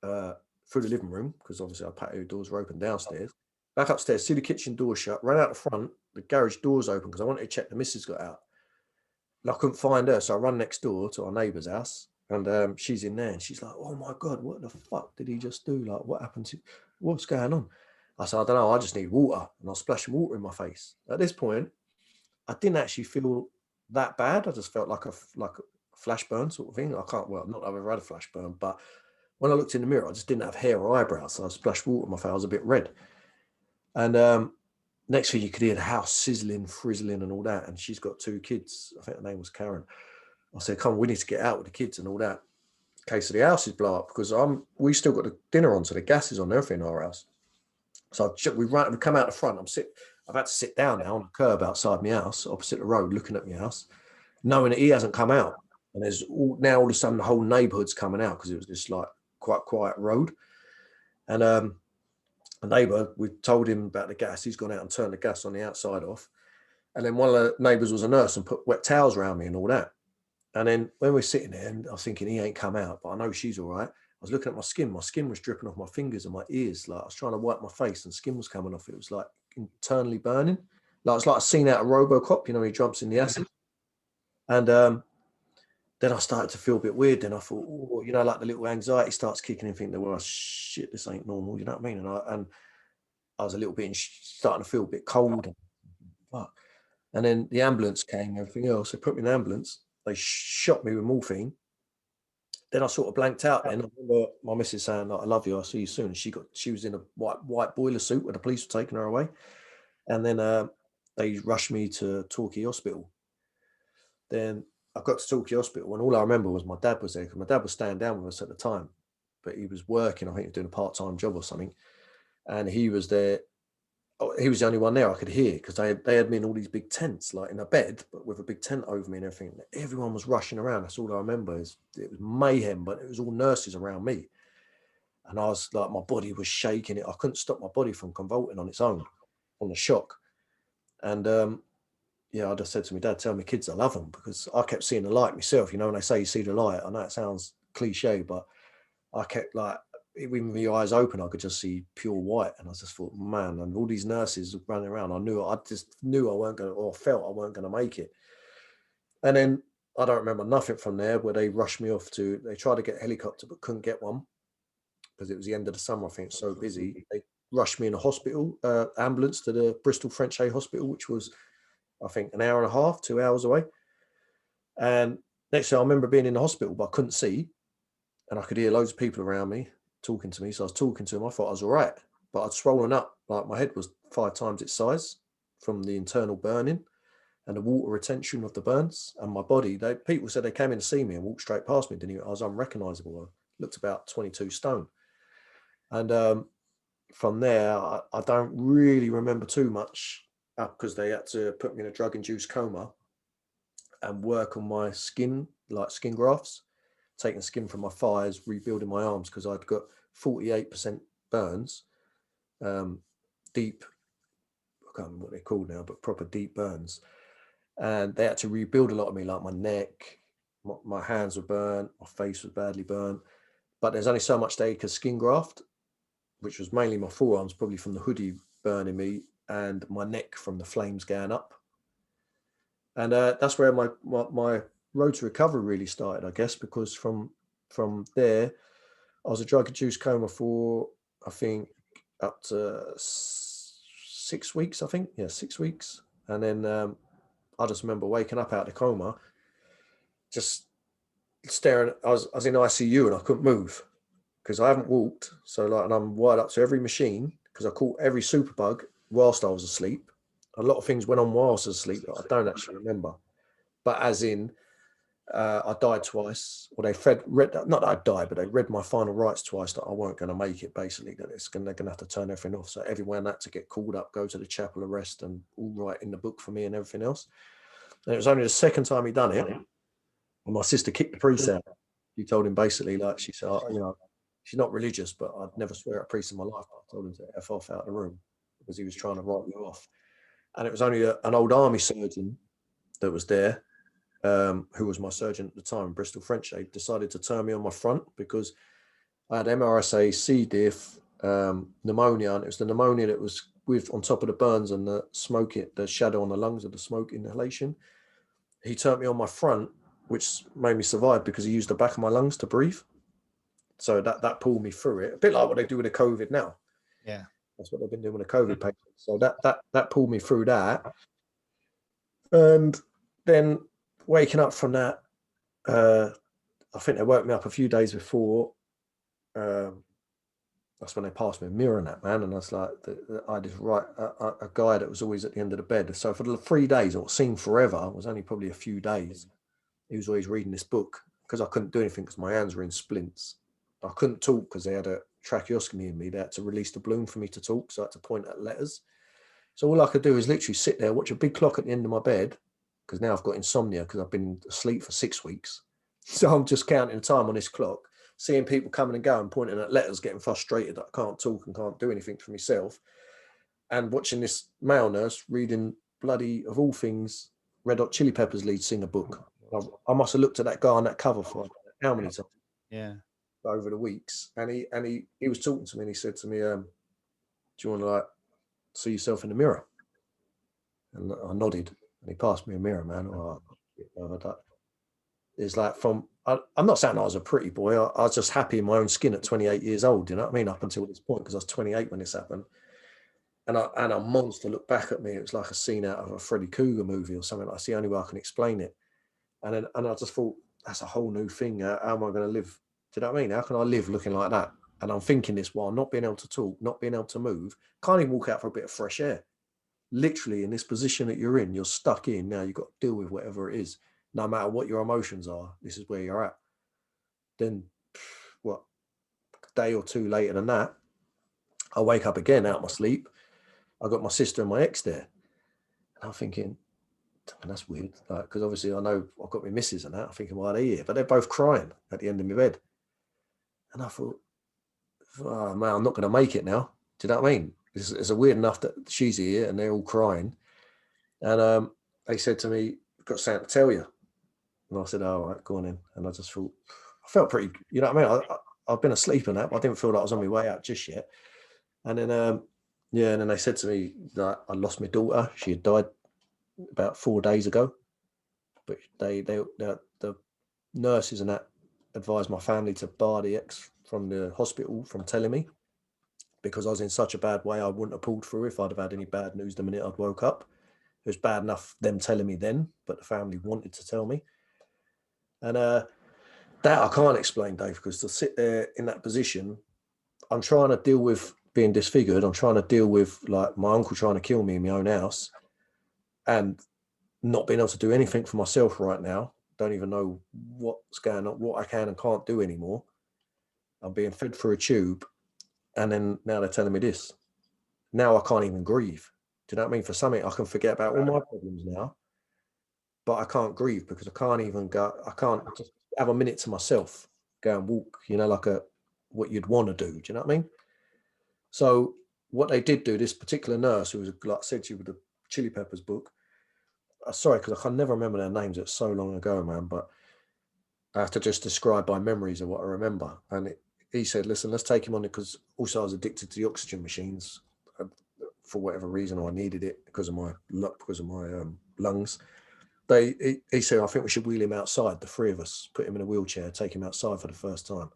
B: through the living room because obviously our patio doors were open downstairs. Back upstairs, see the kitchen door shut, ran out the front, the garage doors open because I wanted to check the missus got out. And I couldn't find her, so I run next door to our neighbour's house, and she's in there, and she's like, "Oh my God, what the fuck did he just do? Like, what happened to? What's going on?" I said, "I don't know. I just need water," and I splashed some water in my face. At this point, I didn't actually feel that bad. I just felt like a flash burn sort of thing. Not that I've ever had a flash burn, but when I looked in the mirror, I just didn't have hair or eyebrows, so I splashed water in my face. I was a bit red, and next thing you could hear the house sizzling, frizzling, and all that. And she's got 2 kids. I think her name was Karen. I said, "Come on, we need to get out with the kids and all that in case of the houses blow up because we still got the dinner on, so the gas is on and everything in our house." So we come out the front. I've had to sit down now on the curb outside my house, opposite the road, looking at my house, knowing that he hasn't come out. And there's all of a sudden the whole neighbourhood's coming out because it was this like quite quiet road. And a neighbour, we told him about the gas. He's gone out and turned the gas on the outside off. And then one of the neighbours was a nurse and put wet towels around me and all that. And then when we're sitting there, and I was thinking he ain't come out, but I know she's all right. I was looking at my skin. My skin was dripping off my fingers and my ears. Like I was trying to wipe my face and skin was coming off. It was like internally burning. Like it's like a scene out of RoboCop, he jumps in the acid. And then I started to feel a bit weird. Then I thought, like the little anxiety starts kicking in, thinking, well, shit, this ain't normal. You know what I mean? And I was a little bit starting to feel a bit cold. And then the ambulance came, everything else. They put me in the ambulance. They shot me with morphine. Then I sort of blanked out. Then I remember my missus saying, "I love you. I'll see you soon." And she was in a white boiler suit when the police were taking her away. And then they rushed me to Torquay Hospital. Then I got to Torquay Hospital, and all I remember was my dad was there because my dad was staying down with us at the time, but he was working. I think he was doing a part-time job or something, and he was there. He was the only one there I could hear because they had me in all these big tents, like in a bed, but with a big tent over me and everything. Everyone was rushing around. That's all I remember. It was mayhem, but it was all nurses around me. And I was like, my body was shaking. I couldn't stop my body from convulsing on its own, on the shock. And yeah, I just said to my dad, tell my kids I love them, because I kept seeing the light myself. You know, when they say you see the light, I know it sounds cliche, but I kept like, even with my eyes open, I could just see pure white. And I just thought, man, and all these nurses running around, I just knew I weren't going to, or felt I weren't going to make it. And then I don't remember nothing from there, where they rushed me off to, they tried to get a helicopter, but couldn't get one because it was the end of the summer. I think it's so busy. They rushed me in a hospital, ambulance to the Bristol French A Hospital, which was, I think, an hour and a half, 2 hours away. And next thing I remember being in the hospital, but I couldn't see. And I could hear loads of people around me talking to me. So I was talking to them. I thought I was all right, but I'd swollen up. Like my head was 5 times its size from the internal burning and the water retention of the burns. And my body, people said they came in to see me and walked straight past me. Didn't even, I was unrecognizable. I looked about 22 stone. And from there, I don't really remember too much, because they had to put me in a drug-induced coma and work on my skin, like skin grafts, taking skin from my thighs, rebuilding my arms, because I'd got 48% burns, deep, I can't remember what they're called now, but proper deep burns. And they had to rebuild a lot of me, like my neck, my hands were burnt, my face was badly burnt. But there's only so much they could skin graft, which was mainly my forearms, probably from the hoodie burning me, and my neck from the flames going up. And that's where my road to recovery really started, I guess, because from there, I was a drug-induced coma for, I think, up to 6 weeks, I think. Yeah, 6 weeks. And then I just remember waking up out of the coma, just staring. I was in ICU and I couldn't move because I haven't walked. So like, and I'm wired up to every machine because I caught every superbug whilst I was asleep. A lot of things went on whilst I was asleep that I don't actually remember. But as in, I died twice, or not that I died, but they read my final rites twice, that I weren't going to make it, basically, that they're going to have to turn everything off. So everyone had to get called up, go to the chapel of rest, and all write in the book for me and everything else. And it was only the second time he'd done it, and my sister kicked the priest out. She told him basically, like, she said, you know, she's not religious, but I'd never swear at a priest in my life. I told him to F off out of the room because he was trying to write me off. And it was only an old army surgeon that was there, who was my surgeon at the time, Bristol French Aid, decided to turn me on my front because I had MRSA, C. diff, pneumonia, and it was the pneumonia that was with on top of the burns and the smoke, the shadow on the lungs of the smoke inhalation. He turned me on my front, which made me survive because he used the back of my lungs to breathe. So that pulled me through it, a bit like what they do with the COVID now.
A: Yeah,
B: that's what they've been doing with the COVID patients. So that pulled me through that, and then waking up from that, I think they woke me up a few days before. That's when they passed me a mirror and that, man. And I was like, I just write a guy that was always at the end of the bed. So for the 3 days, or it seemed forever, it was only probably a few days, he was always reading this book because I couldn't do anything because my hands were in splints. I couldn't talk because they had a tracheostomy in me. They had to release the balloon for me to talk, so I had to point at letters. So all I could do is literally sit there, watch a big clock at the end of my bed, because now I've got insomnia because I've been asleep for 6 weeks. So I'm just counting the time on this clock, seeing people coming and going, pointing at letters, getting frustrated that I can't talk and can't do anything for myself, and watching this male nurse reading bloody, of all things, Red Hot Chili Peppers lead singer book. I must have looked at that guy on that cover for how many times?
A: Yeah.
B: Over the weeks, and he was talking to me, and he said to me, "Do you want to like see yourself in the mirror?" And I nodded, and he passed me a mirror, man. It's like I'm not saying I was a pretty boy. I was just happy in my own skin at 28 years old. You know what I mean? Up until this point, because I was 28 when this happened. And a monster looked back at me. It was like a scene out of a Freddy Krueger movie or something. That's the only way I can explain it. And I just thought, that's a whole new thing. How am I going to live? Do you know what I mean? How can I live looking like that? And I'm thinking this while not being able to talk, not being able to move, can't even walk out for a bit of fresh air. Literally in this position that you're in, you're stuck in. Now you've got to deal with whatever it is. No matter what your emotions are, this is where you're at. Then, what, a day or two later than that, I wake up again out of my sleep. I got my sister and my ex there. And I'm thinking, and that's weird, because obviously I know I've got my missus and that. I'm thinking, why are they here? But they're both crying at the end of my bed. And I thought, oh, man, I'm not going to make it now. Do you know what I mean? It's weird enough that she's here and they're all crying. And they said to me, "I've got something to tell you." And I said, "Oh, all right, go on in." And I just thought, I felt pretty, you know what I mean? I've been asleep and that, but I didn't feel like I was on my way out just yet. And then, yeah, and then they said to me that I lost my daughter. She had died about 4 days ago. But the nurses and that advised my family to bar the ex from the hospital from telling me, because I was in such a bad way. I wouldn't have pulled through if I'd have had any bad news the minute I'd woke up. It was bad enough them telling me then, but the family wanted to tell me. And that I can't explain, Dave, because to sit there in that position, I'm trying to deal with being disfigured. I'm trying to deal with like my uncle trying to kill me in my own house and not being able to do anything for myself right now. Don't even know what's going on, what I can and can't do anymore. I'm being fed through a tube. And then now they're telling me this. Now I can't even grieve. Do you know what I mean? For something, I can forget about all my problems now, but I can't grieve because I can't even go, I can't just have a minute to myself, go and walk, you know, like what you'd want to do. Do you know what I mean? So what they did do, this particular nurse who was, like I said to you, with the Chili Peppers book, sorry, because I can never remember their names. It's so long ago, man, but I have to just describe by memories of what I remember. And he said, listen, let's take him on it, because also I was addicted to the oxygen machines for whatever reason. I needed it because of my lungs. He said, I think we should wheel him outside, the three of us, put him in a wheelchair, take him outside for the first time.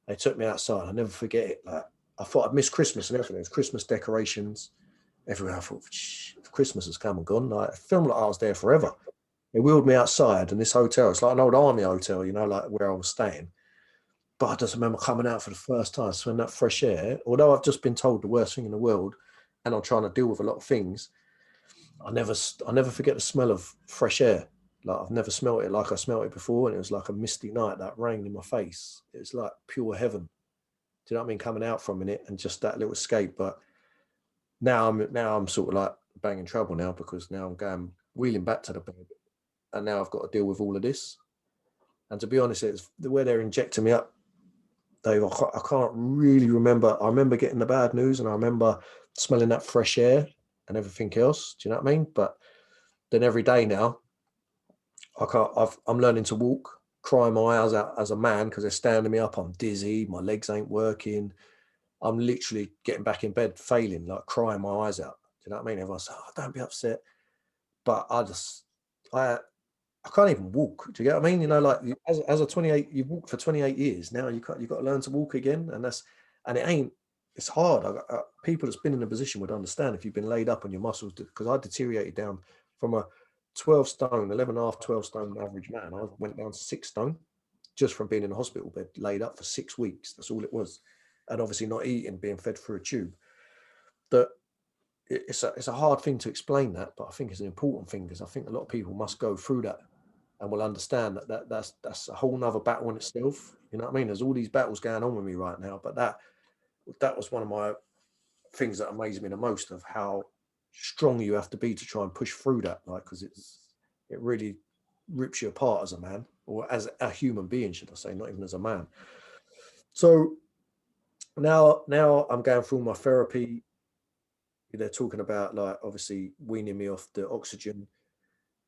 B: They took me outside. I'll never forget it. Like, I thought I'd missed Christmas and everything. It was Christmas decorations everywhere. I thought, Christmas has come and gone. Like, it felt like I was there forever. They wheeled me outside, and this hotel, it's like an old army hotel, you know, like where I was staying. But I just remember coming out for the first time, smelling that fresh air. Although I've just been told the worst thing in the world, and I'm trying to deal with a lot of things, I never forget the smell of fresh air. Like, I've never smelt it like I smelt it before, and it was like a misty night, that rain in my face. It was like pure heaven. Do you know what I mean? Coming out from it and just that little escape. But now I'm sort of like banging trouble now, because now I'm going wheeling back to the bed, and now I've got to deal with all of this. And to be honest, it's the way they're injecting me up, Dave. I can't really remember. I remember getting the bad news, and I remember smelling that fresh air and everything else. Do you know what I mean? But then every day now, I'm learning to walk, crying my eyes out as a man because they're standing me up. I'm dizzy. My legs ain't working. I'm literally getting back in bed, failing, like crying my eyes out. Do you know what I mean? Everyone's like, oh, don't be upset. But I can't even walk. Do you get what I mean? You know, like as a 28, you've walked for 28 years. Now you've got to learn to walk again. And it's hard. People that's been in a position would understand if you've been laid up on your muscles, because I deteriorated down from a 12 stone, 11 and a half, 12 stone average man. I went down to 6 stone just from being in a hospital bed, laid up for 6 weeks. That's all it was. And obviously not eating, being fed through a tube. That it's a hard thing to explain that, but I think it's an important thing, because I think a lot of people must go through that and will understand that's a whole nother battle in itself. You know what I mean? There's all these battles going on with me right now, but that was one of my things that amazed me the most, of how strong you have to be to try and push through that, like, because it really rips you apart as a man, or as a human being, should I say, not even as a man. So now I'm going through my therapy. They're talking about, like, obviously weaning me off the oxygen,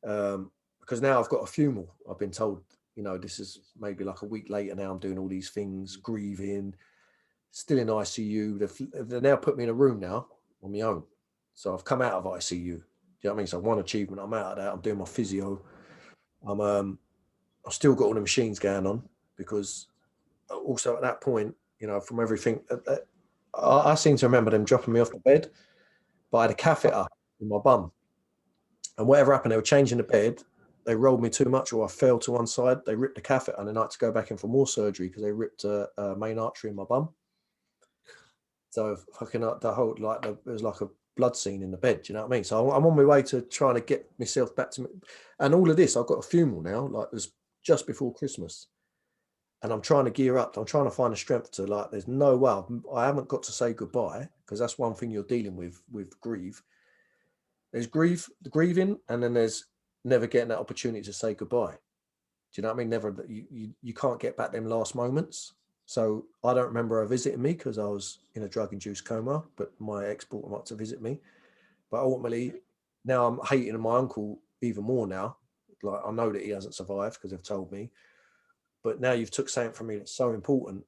B: because now I've got a funeral. I've been told, you know, this is maybe like a week later now. I'm doing all these things, grieving, still in ICU. They now put me in a room now on my own. So I've come out of ICU. Do you know what I mean? So one achievement, I'm out of that. I'm doing my physio. I've still got all the machines going on, because also at that point, you know, from everything, I seem to remember them dropping me off the bed, but I had a catheter in my bum. And whatever happened, they were changing the bed. They rolled me too much, or I fell to one side. They ripped the catheter, and then I had to go back in for more surgery because they ripped a main artery in my bum. So fucking the whole, like, it was like a blood scene in the bed. Do you know what I mean? So I'm on my way to trying to get myself back to me. And all of this, I've got a funeral now, like, it was just before Christmas. And I'm trying to gear up. I'm trying to find the strength to, like, there's no way. I haven't got to say goodbye, because that's one thing you're dealing with grief. There's grieving, and then there's never getting that opportunity to say goodbye. Do you know what I mean? Never, you can't get back them last moments. So I don't remember her visiting me because I was in a drug-induced coma, but my ex brought them up to visit me. But ultimately, now I'm hating my uncle even more now. Like, I know that he hasn't survived because they've told me, but now you've took something from me that's so important.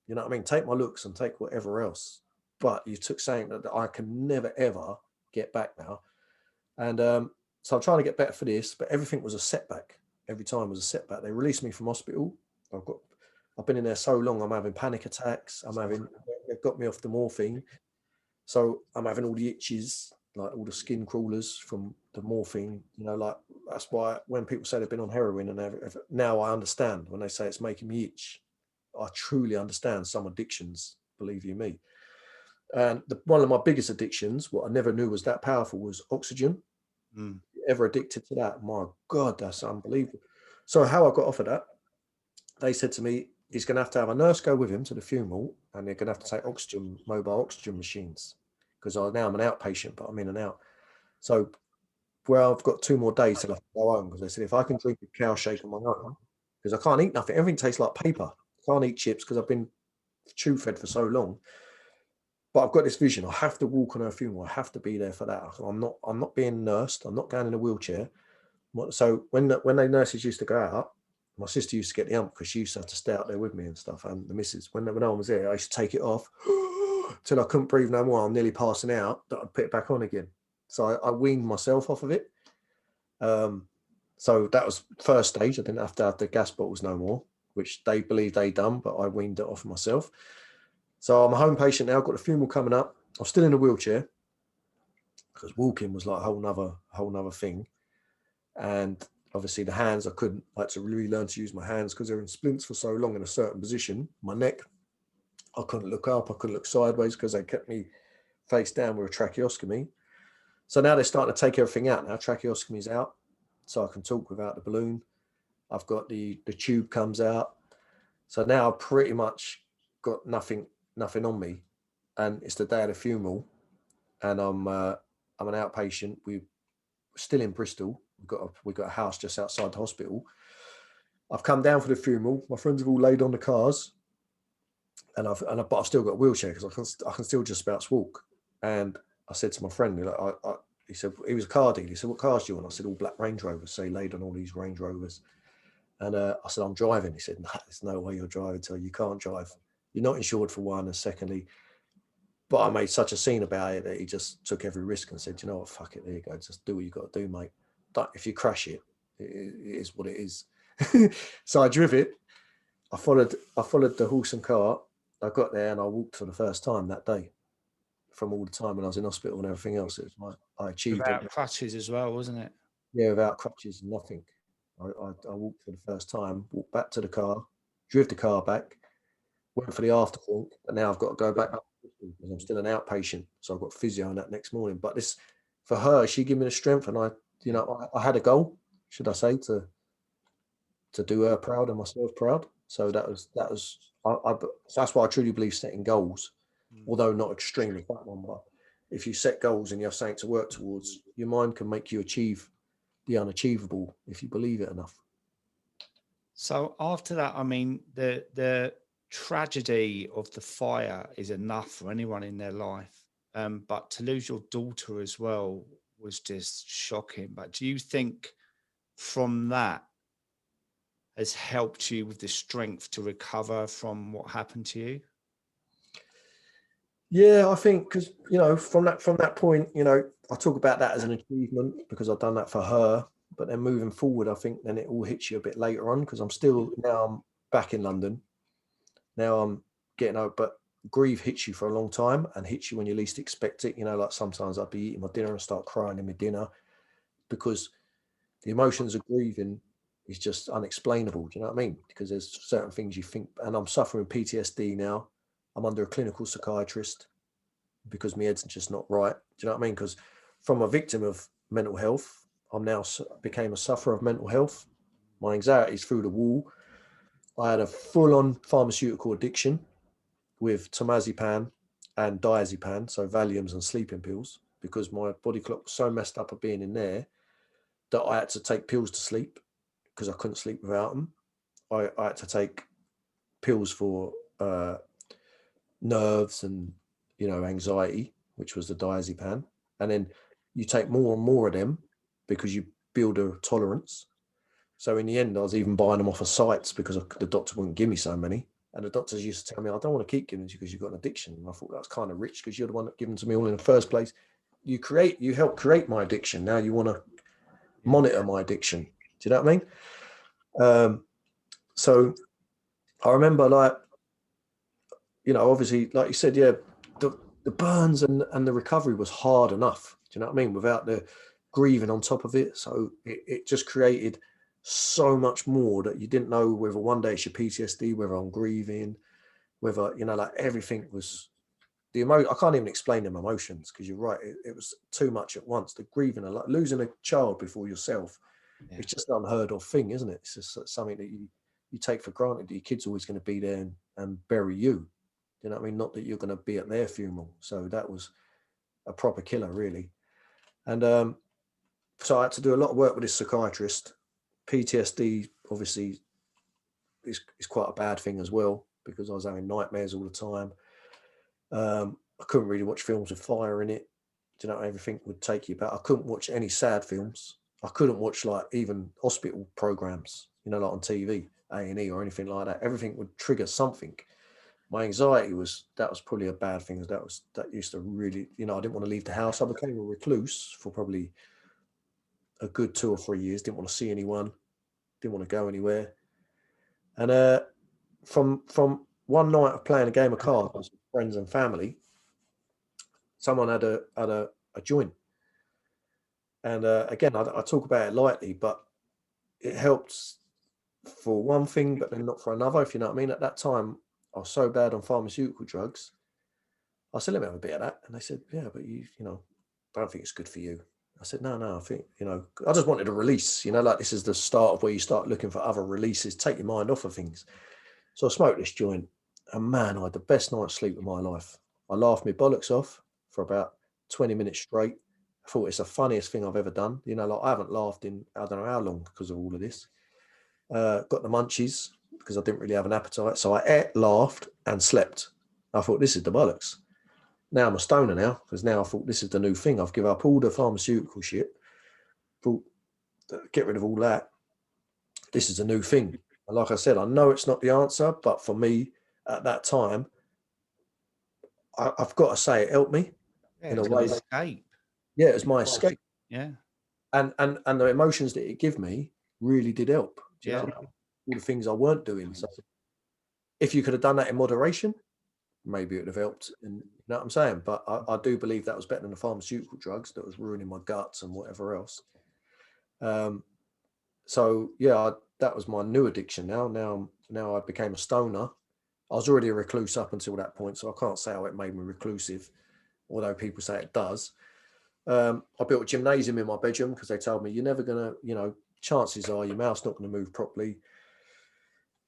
B: You know what I mean? Take my looks and take whatever else, but you took something that I can never ever get back now. And so I'm trying to get better for this, but everything was a setback. Every time was a setback. They released me from hospital. I've been in there so long. I'm having panic attacks. They've got me off the morphine, so I'm having all the itches, like all the skin crawlers from the morphine. You know, like, that's why when people say they've been on heroin and now I understand when they say it's making me itch. I truly understand some addictions, believe you me. And one of my biggest addictions, what I never knew was that powerful, was oxygen. Ever addicted to that? My God, that's unbelievable. So how I got off of that, they said to me, he's going to have a nurse go with him to the funeral, and they're going to have to take mobile oxygen machines, because now I'm an outpatient, but I'm in and out. So I've got 2 more days till I have to go home, because they said if I can drink a cow shake on my own, because I can't eat nothing, everything tastes like paper. I can't eat chips because I've been tube fed for so long. But I've got this vision. I have to walk on her funeral. I have to be there for that. I'm not being nursed. I'm not going in a wheelchair. So when the nurses used to go out, my sister used to get the ump because she used to have to stay out there with me and stuff. And the missus, when no one was there, I used to take it off till I couldn't breathe no more. I'm nearly passing out. That I'd put it back on again. So I weaned myself off of it. So that was first stage. I didn't have to have the gas bottles no more, which they believed they done, but I weaned it off myself. So I'm a home patient now. I've got a funeral coming up. I'm still in a wheelchair because walking was like a whole nother thing. And obviously the hands, I had to really learn to use my hands because they're in splints for so long in a certain position. My neck, I couldn't look up, I couldn't look sideways because they kept me face down with a tracheostomy. So now they're starting to take everything out now. Tracheostomy's out, so I can talk without the balloon. I've got the tube comes out. So now I've pretty much got nothing on me. And it's the day of the funeral. And I'm an outpatient. We're still in Bristol. We've got a house just outside the hospital. I've come down for the funeral. My friends have all laid on the cars, but I've still got a wheelchair because I can still just about walk. And I said to my friend, he said, he was a car dealer. He said, "What cars do you want?" I said, "All black Range Rovers." So he laid on all these Range Rovers. And I said, "I'm driving." He said, "No, there's no way you're driving, till you can't drive. You're not insured for one, and secondly." But I made such a scene about it that he just took every risk and said, "You know what, fuck it, there you go. Just do what you got to do, mate. If you crash it, it is what it is." So I drove it. I followed the horse and cart. I got there and I walked for the first time that day. From all the time when I was in hospital and everything else, it was I achieved
A: Without
B: it.
A: crutches as well, wasn't it?
B: Yeah, without crutches and nothing. I walked for the first time, walked back to the car, drove the car back, went for the afterthought, but now I've got to go back up because I'm still an outpatient. So I've got physio on that next morning. But this, for her, she gave me the strength, and I had a goal, should I say, to do her proud and myself proud. So that's why I truly believe setting goals, although not extreme as that one. But if you set goals and you have something to work towards, your mind can make you achieve the unachievable if you believe it enough.
A: So after that, I mean, the tragedy of the fire is enough for anyone in their life. But to lose your daughter as well was just shocking. But do you think from that has helped you with the strength to recover from what happened to you?
B: Yeah, I think because from that point, I talk about that as an achievement because I've done that for her. But then moving forward, I think then it all hits you a bit later on because I'm back in London. Now I'm getting out, but grief hits you for a long time and hits you when you least expect it. Like sometimes I'd be eating my dinner and start crying in my dinner because the emotions of grieving is just unexplainable. Do you know what I mean? Because there's certain things you think, and I'm suffering PTSD now. I'm under a clinical psychiatrist because my head's just not right. Do you know what I mean? Because from a victim of mental health, I'm now became a sufferer of mental health. My anxiety is through the wall. I had a full-on pharmaceutical addiction with temazepam and diazepam, so Valiums and sleeping pills, because my body clock was so messed up of being in there that I had to take pills to sleep because I couldn't sleep without them. I had to take pills for nerves and anxiety, which was the diazepam, and then you take more and more of them because build a tolerance. So in the end, I was even buying them off of sites because the doctor wouldn't give me so many. And the doctors used to tell me, I don't want to keep giving you because you've got an addiction. And I thought that was kind of rich because you're the one that gave them to me all in the first place. You helped create my addiction. Now you want to monitor my addiction. Do you know what I mean? So I remember, like, you know, obviously, like you said, yeah, the burns and the recovery was hard enough. Do you know what I mean? Without the grieving on top of it. So it just created so much more that you didn't know whether one day it's your PTSD, whether I'm grieving, whether, you know, like everything was I can't even explain them emotions because you're right. It was too much at once. The grieving, losing a child before yourself, it's just an unheard of thing, isn't it? It's just something that you take for granted that your kid's always going to be there and bury you. You know what I mean? Not that you're going to be at their funeral. So that was a proper killer, really. And so I had to do a lot of work with this psychiatrist. PTSD, obviously, is quite a bad thing as well because I was having nightmares all the time. I couldn't really watch films with fire in it. Do you know, everything would take you back. I couldn't watch any sad films. I couldn't watch like even hospital programs, you know, like on TV, A&E or anything like that. Everything would trigger something. My anxiety that was probably a bad thing. That used to really, you know, I didn't want to leave the house. I became a recluse for probably a good 2 or 3 years. Didn't want to see anyone. Didn't want to go anywhere. And from one night of playing a game of cards with friends and family, someone had a joint. And again, I talk about it lightly, but it helps for one thing, but then not for another, if you know what I mean. At that time, I was so bad on pharmaceutical drugs. I said, let me have a bit of that. And they said, yeah, but you know, I don't think it's good for you. I said, no, I think, you know, I just wanted a release, you know, like this is the start of where you start looking for other releases, take your mind off of things. So I smoked this joint, and man, I had the best night's sleep of my life. I laughed my bollocks off for about 20 minutes straight. I thought it's the funniest thing I've ever done. You know, like I haven't laughed in I don't know how long because of all of this. Got the munchies because I didn't really have an appetite. So I ate, laughed, and slept. I thought, this is the bollocks. Now I'm a stoner now, because now I thought this is the new thing. I've given up all the pharmaceutical shit. Thought, get rid of all that. This is a new thing. And like I said, I know it's not the answer, but for me at that time, I've got to say it helped me in a way.
A: Escape.
B: Yeah, it was my escape.
A: Yeah.
B: And the emotions that it gave me really did help. Do you know? All the things I weren't doing. So if you could have done that in moderation, maybe it would have helped. And you know what I'm saying? But I do believe that was better than the pharmaceutical drugs that was ruining my guts and whatever else. So yeah, that was my new addiction. Now I became a stoner. I was already a recluse up until that point, so I can't say how it made me reclusive, although people say it does. I built a gymnasium in my bedroom because they told me you're never gonna, you know, chances are your mouth's not going to move properly.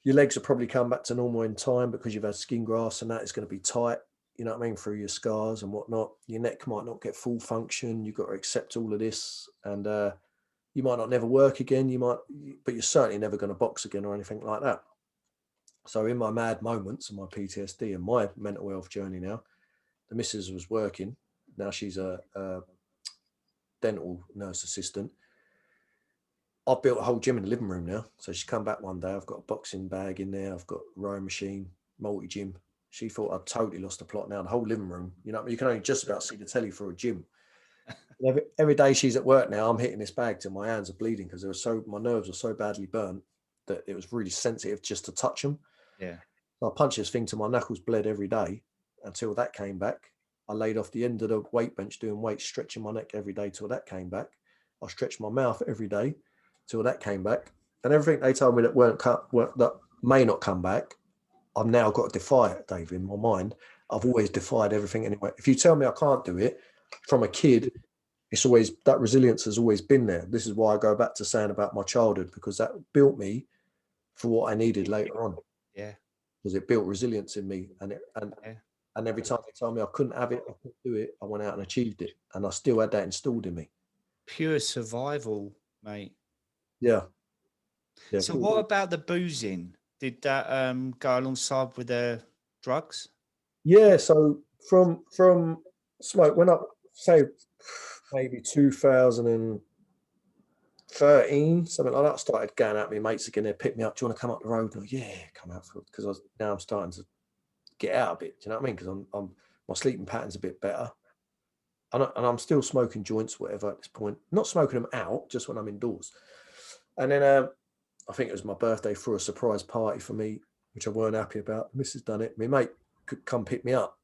B: Your legs will probably come back to normal in time because you've had skin grafts and that is going to be tight, you know what I mean, through your scars and whatnot. Your neck might not get full function. You've got to accept all of this. And you might not never work again. But you're certainly never going to box again or anything like that. So in my mad moments and my PTSD and my mental health journey now, the missus was working. Now she's a dental nurse assistant. I've built a whole gym in the living room now. So she's come back one day. I've got a boxing bag in there. I've got a rowing machine, multi-gym. She thought I'd totally lost the plot now. The whole living room, you know, you can only just about see the telly for a gym. Every day she's at work now, I'm hitting this bag till my hands are bleeding because my nerves were so badly burnt that it was really sensitive just to touch them.
A: Yeah.
B: So I punched this thing till my knuckles bled every day until that came back. I laid off the end of the weight bench doing weights, stretching my neck every day till that came back. I stretched my mouth every day till that came back. And everything they told me that may not come back, I've now got to defy it, Dave, in my mind. I've always defied everything anyway. If you tell me I can't do it, from a kid, it's always, that resilience has always been there. This is why I go back to saying about my childhood, because that built me for what I needed later on.
A: Yeah.
B: Because it built resilience in me. And every time they told me I couldn't have it, I couldn't do it, I went out and achieved it. And I still had that installed in me.
A: Pure survival, mate.
B: Yeah.
A: So what about the boozing? Did that go alongside with the drugs?
B: Yeah, so from smoke went up, say maybe 2003, 13, something like that. I started going out with my mates again. They pick me up. Do you want to come up the road? And yeah, come out because now I'm starting to get out a bit. Do you know what I mean? Because I'm my sleeping pattern's a bit better, and I'm still smoking joints, whatever at this point. Not smoking them out, just when I'm indoors. And then I think it was my birthday, threw a surprise party for me, which I weren't happy about. The missus done it. My mate could come pick me up,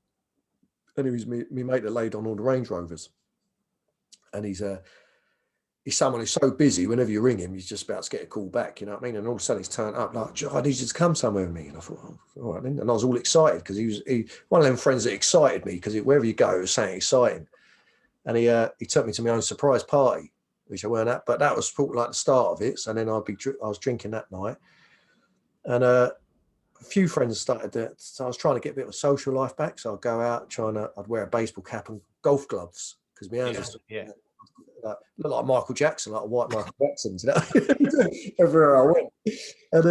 B: and it was me mate that laid on all the Range Rovers, and he's someone who's so busy, whenever you ring him, he's just about to get a call back, you know what I mean? And all of a sudden he's turned up like, I need you to come somewhere with me. And I thought, oh, all right then. And I was all excited because he one of them friends that excited me because wherever you go, it was something exciting. And he took me to my own surprise party, which I weren't at, but that was sort of like the start of it. So then I was drinking that night. And a few friends started to, so I was trying to get a bit of a social life back. So I'd go out I'd wear a baseball cap and golf gloves because my hands were look like Michael Jackson, like a white Michael Jackson, you know, everywhere I went. And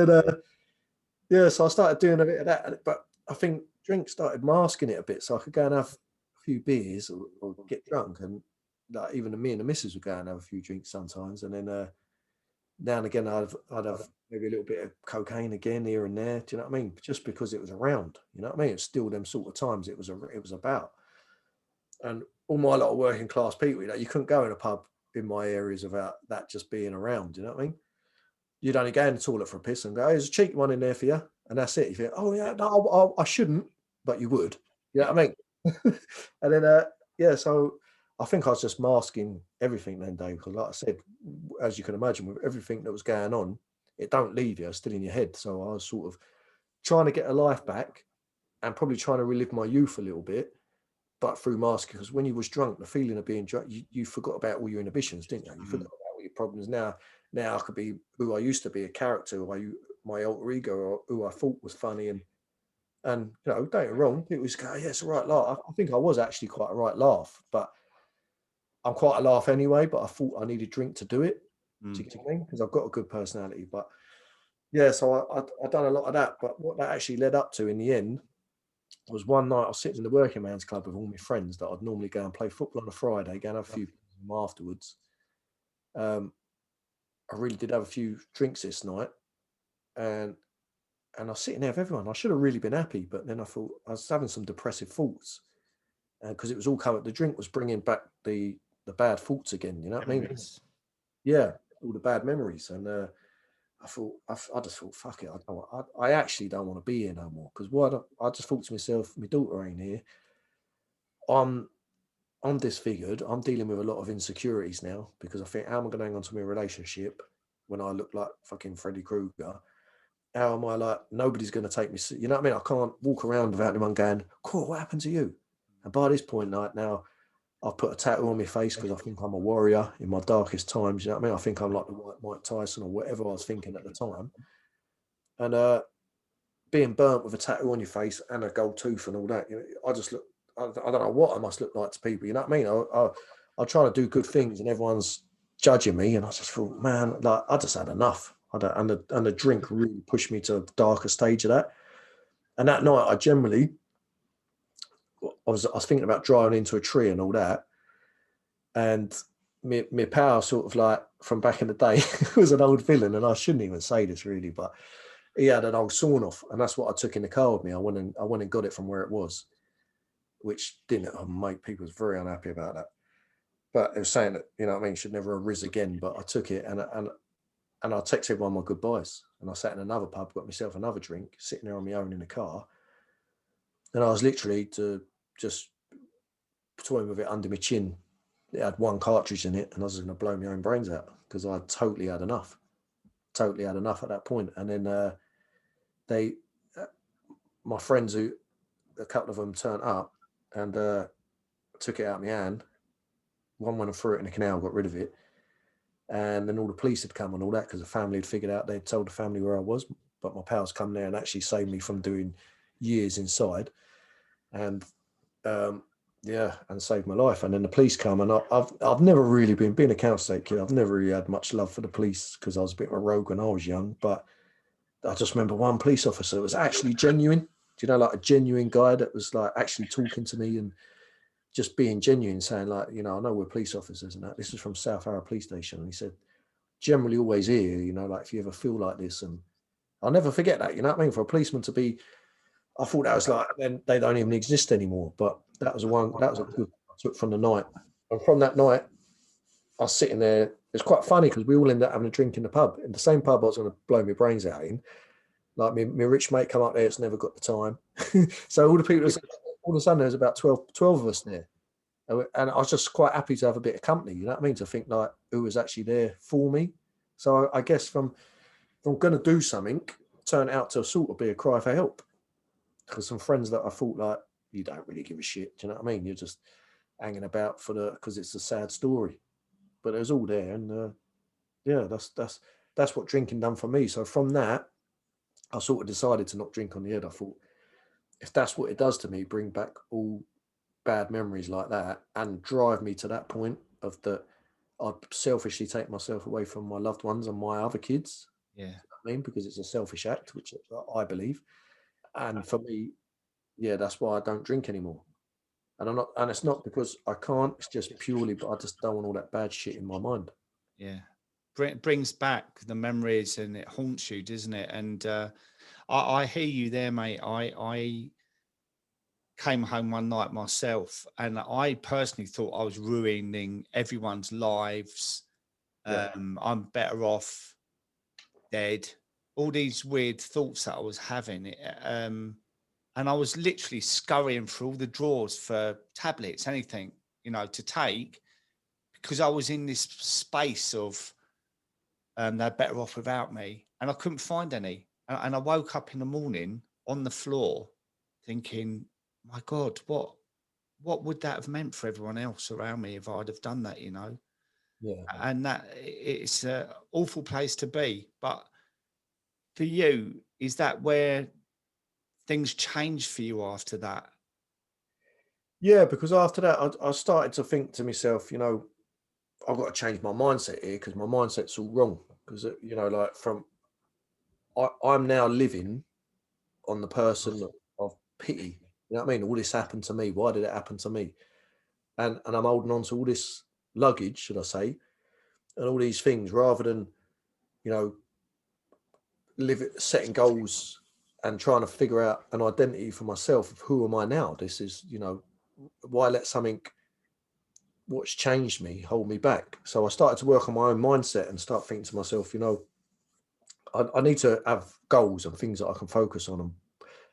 B: then, so I started doing a bit of that. But I think drink started masking it a bit, so I could go and have a few beers or get drunk. And like even me and the missus would go and have a few drinks sometimes. And then now and again, I'd have maybe a little bit of cocaine again here and there. Do you know what I mean? Just because it was around, you know what I mean? It's still them sort of times it was about. And all my lot of working class people, you know, you couldn't go in a pub in my areas without that just being around. Do you know what I mean? You'd only go in the toilet for a piss and go, oh, there's a cheeky one in there for you. And that's it. You think, oh, yeah, no, I shouldn't, but you would. You know what I mean? And then, so I think I was just masking everything then, Dave, because like I said, as you can imagine, with everything that was going on, it don't leave you, it's still in your head. So I was sort of trying to get a life back and probably trying to relive my youth a little bit, but through masking, because when you was drunk, the feeling of being drunk, you forgot about all your inhibitions, didn't you? You forgot about all your problems. Now I could be who I used to be, a character, or my alter ego, or who I thought was funny. And you know, don't get me wrong, it was, yeah, it's a right laugh. I think I was actually quite a right laugh, but I'm quite a laugh anyway, but I thought I needed drink to do it. Do you get what I mean? Because I've got a good personality. But yeah, so I've done a lot of that. But what that actually led up to in the end was one night I was sitting in the working man's club with all my friends that I'd normally go and play football on a Friday, go and have a few afterwards. I really did have a few drinks this night, and I was sitting there with everyone. I should have really been happy, but then I thought I was having some depressive thoughts because it was all coming. The drink was bringing back the bad thoughts again. You know what I mean? Yeah, all the bad memories. And I just thought, fuck it. I actually don't want to be here no more. Because I just thought to myself, my daughter ain't here. I'm disfigured. I'm dealing with a lot of insecurities now because I think, how am I going to hang on to my relationship when I look like fucking Freddy Krueger? How am I like, nobody's going to take me? You know what I mean? I can't walk around without anyone going, cool, what happened to you? And by this point, like now, I've put a tattoo on my face because I think I'm a warrior in my darkest times. You know what I mean? I think I'm like the white Mike Tyson or whatever I was thinking at the time. And being burnt with a tattoo on your face and a gold tooth and all that, you know, I just look, I don't know what I must look like to people. You know what I mean? I try to do good things and everyone's judging me. And I just thought, man, like I just had enough. And the drink really pushed me to a darker stage of that. And that night, I was thinking about driving into a tree and all that. And my pal, sort of like from back in the day, was an old villain, and I shouldn't even say this really, but he had an old sawn-off, and that's what I took in the car with me. I went and got it from where it was, which didn't make people was very unhappy about that. But it was saying that, you know what I mean, should never have riz again. But I took it and I texted everyone my goodbyes, and I sat in another pub, got myself another drink, sitting there on my own in the car, and I was literally to just toying with it under my chin. It had one cartridge in it, and I was going to blow my own brains out because I totally had enough at that point. And then my friends, who a couple of them turned up and took it out of my hand. One went and threw it in the canal, got rid of it. And then all the police had come and all that because the family had figured out, they'd told the family where I was. But my pals come there and actually saved me from doing years inside. And and saved my life. And then the police come, and I've never really being a Count State kid, I've never really had much love for the police because I was a bit of a rogue when I was young. But I just remember one police officer that was actually genuine. Do you know, like a genuine guy that was like actually talking to me and just being genuine, saying like, you know, I know we're police officers and that. This is from South Harrow Police Station. And he said, generally always here, you know, like if you ever feel like this. And I'll never forget that, you know what I mean? For a policeman to be, I thought that was like, then they don't even exist anymore. But that was a good I took from the night. And from that night, I was sitting there. It's quite funny because we all ended up having a drink in the pub, in the same pub I was going to blow my brains out in. Like my rich mate come up there, it's never got the time. So all the people, all of a sudden there's about 12 of us there. And I was just quite happy to have a bit of company, you know what I mean? To think like who was actually there for me. So I guess from going to do something, turned out to sort of be a cry for help. Because some friends that I thought like, you don't really give a shit, do you know what I mean? You're just hanging about because it's a sad story. But it was all there. And yeah, that's what drinking done for me. So from that, I sort of decided to not drink on the head. I thought, if that's what it does to me, bring back all bad memories like that and drive me to that point of that I'd selfishly take myself away from my loved ones and my other kids.
A: Yeah.
B: I mean, because it's a selfish act, which I believe. And for me, yeah, that's why I don't drink anymore. And it's not because I can't, it's just purely, but I just don't want all that bad shit in my mind.
A: Yeah. Brings back the memories and it haunts you, doesn't it? And I hear you there, mate. I came home one night myself and I personally thought I was ruining everyone's lives.
B: Yeah.
A: I'm better off dead. All these weird thoughts that I was having. And I was literally scurrying through all the drawers for tablets, anything, you know, to take, because I was in this space of they're better off without me. And I couldn't find any. And I woke up in the morning on the floor thinking, my God, what would that have meant for everyone else around me if I'd have done that, you know?
B: Yeah.
A: And that it's an awful place to be. But for you, is that where things changed for you after that?
B: Yeah, because after that, I started to think to myself, you know, I've got to change my mindset here because my mindset's all wrong. Because, you know, like I'm now living on the person of pity. You know what I mean? All this happened to me. Why did it happen to me? And I'm holding on to all this luggage, should I say, and all these things rather than, you know, setting goals and trying to figure out an identity for myself of who am I now? This is, you know, why let something what's changed me hold me back? So I started to work on my own mindset and start thinking to myself, you know, I need to have goals and things that I can focus on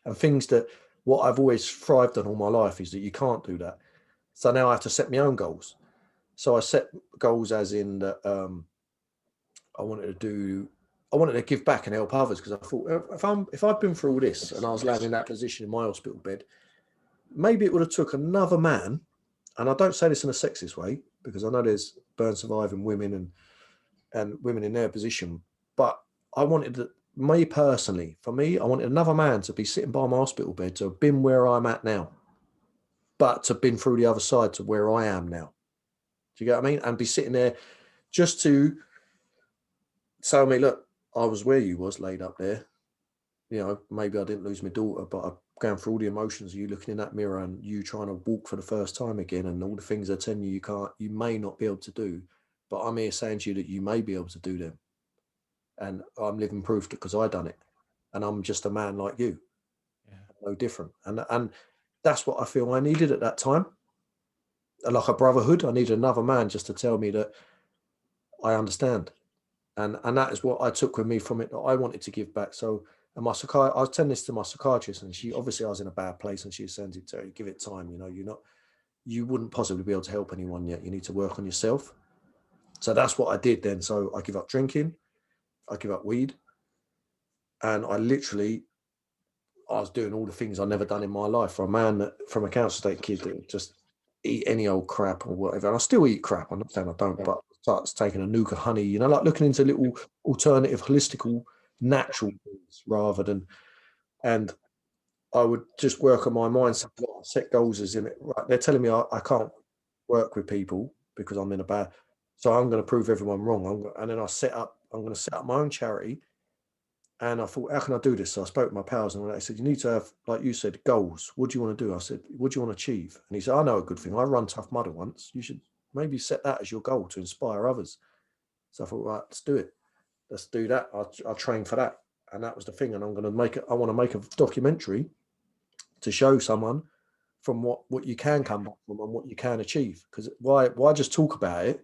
B: and things that what I've always thrived on all my life is that you can't do that. So now I have to set my own goals. So I set goals as in that I wanted to give back and help others because I thought if I'd been through all this and I was laying in that position in my hospital bed, maybe it would have took another man. And I don't say this in a sexist way because I know there's burn surviving women and women in their position, but I wanted me personally, for me, I wanted another man to be sitting by my hospital bed to have been where I'm at now, but to have been through the other side to where I am now. Do you get what I mean? And be sitting there just to tell me, look, I was where you was laid up there. You know, maybe I didn't lose my daughter, but I'm going through all the emotions of you looking in that mirror and you trying to walk for the first time again and all the things they're telling you you may not be able to do, but I'm here saying to you that you may be able to do them. And I'm living proof because I done it. And I'm just a man like you, no different. And that's what I feel I needed at that time. Like a brotherhood, I needed another man just to tell me that I understand. And that is what I took with me from it, that I wanted to give back. So, and I was telling this to my psychiatrist, and she obviously I was in a bad place, and she was saying to her, give it time. You know, you wouldn't possibly be able to help anyone yet. You need to work on yourself. So that's what I did then. So I give up drinking, I give up weed, and I was doing all the things I've never done in my life. For a man from a council estate kid that would just eat any old crap or whatever. And I still eat crap. I'm not saying I don't, but starts taking a nuka honey, you know, like looking into little alternative, holistical, natural things rather than, and I would just work on my mindset, set goals as in it. Right, they're telling me I can't work with people because I'm in a bad, so I'm going to prove everyone wrong. And then I'm going to set up my own charity. And I thought, how can I do this? So I spoke to my pals and they said, you need to have, like you said, goals. What do you want to do? I said, what do you want to achieve? And he said, I know a good thing. I run Tough Mudder once. You should maybe set that as your goal to inspire others. So I thought, right, let's do it. Let's do that. I'll train for that. And that was the thing. And I'm going to make it. I want to make a documentary to show someone from what you can come back from and what you can achieve. Because why just talk about it?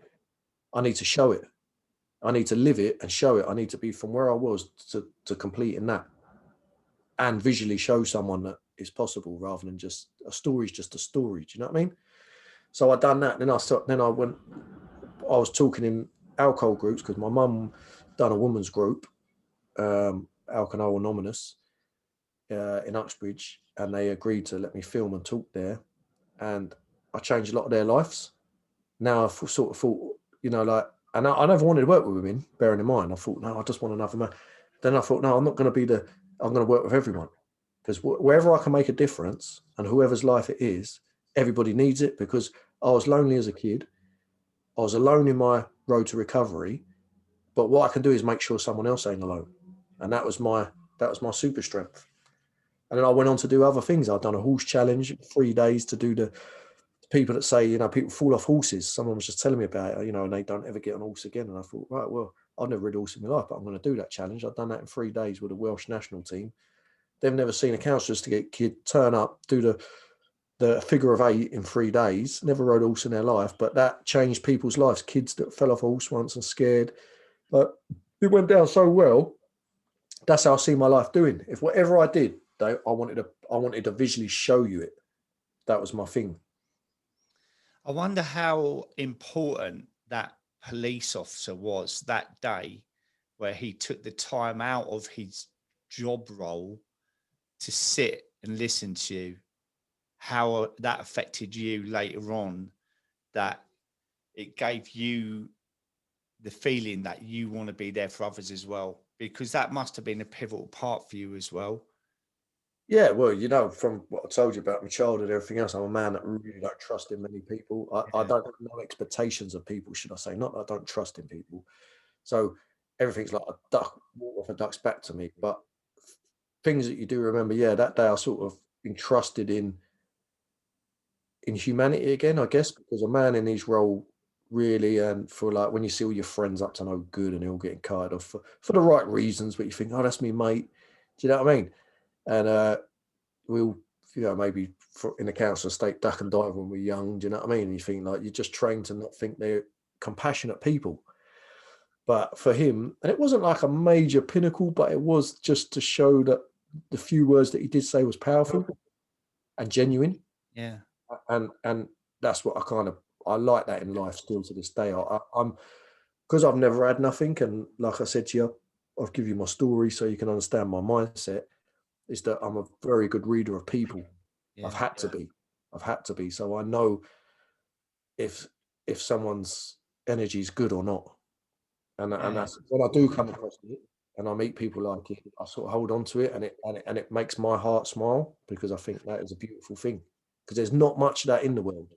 B: I need to show it. I need to live it and show it. I need to be from where I was to completing that, and visually show someone that it's possible, rather than just a story is just a story. Do you know what I mean? So I done that. Then I went. I was talking in alcohol groups because my mum done a women's group, Alcohol Anonymous, in Uxbridge, and they agreed to let me film and talk there, and I changed a lot of their lives. Now I sort of thought, like, and I never wanted to work with women, bearing in mind, I thought, no, I just want another man. Then I thought, no, I'm not going to I'm going to work with everyone, because wherever I can make a difference and whoever's life it is, everybody needs it, because I was lonely as a kid. I was alone in my road to recovery, but what I can do is make sure someone else ain't alone. And that was my super strength. And then I went on to do other things. I'd done a horse challenge, 3 days to do the people that say, people fall off horses. Someone was just telling me about it, and they don't ever get on a horse again. And I thought, right, well, I've never ridden a horse in my life, but I'm going to do that challenge. I've done that in 3 days with a Welsh national team. They've never seen a counsellor to get kid turn up, do the figure of 8 in 3 days, never rode a horse in their life, but that changed people's lives. Kids that fell off a horse once and scared, but it went down so well. That's how I see my life doing. If whatever I did, though, I wanted to visually show you it. That was my thing.
A: I wonder how important that police officer was that day, where he took the time out of his job role to sit and listen to you, how that affected you later on, that it gave you the feeling that you want to be there for others as well, because that must have been a pivotal part for you as well.
B: Yeah, well, from what I told you about my childhood and everything else, I'm a man that really don't trust in many people. I don't have no expectations of people, should I say. Not that I don't trust in people. So everything's like a duck, water off a duck's back to me. But things that you do remember, yeah, that day I sort of entrusted in humanity again, I guess, because a man in his role really, and for like when you see all your friends up to no good and they're all getting carted off for the right reasons, but you think, oh, that's me, mate. Do you know what I mean? And we'll, maybe in the council estate duck and dive when we're young. Do you know what I mean? And you think like you're just trained to not think they're compassionate people. But for him, and it wasn't like a major pinnacle, but it was just to show that the few words that he did say was powerful and genuine.
A: Yeah.
B: And that's what I like that in life still to this day. I'm because I've never had nothing, and like I said to you, I'll give you my story so you can understand my mindset. Is that I'm a very good reader of people.
A: Yeah.
B: I've had to be. So I know if someone's energy is good or not. And that's when I do come across it and I meet people like it, I sort of hold on to it, and it makes my heart smile, because I think that is a beautiful thing. Because there's not much of that in the world.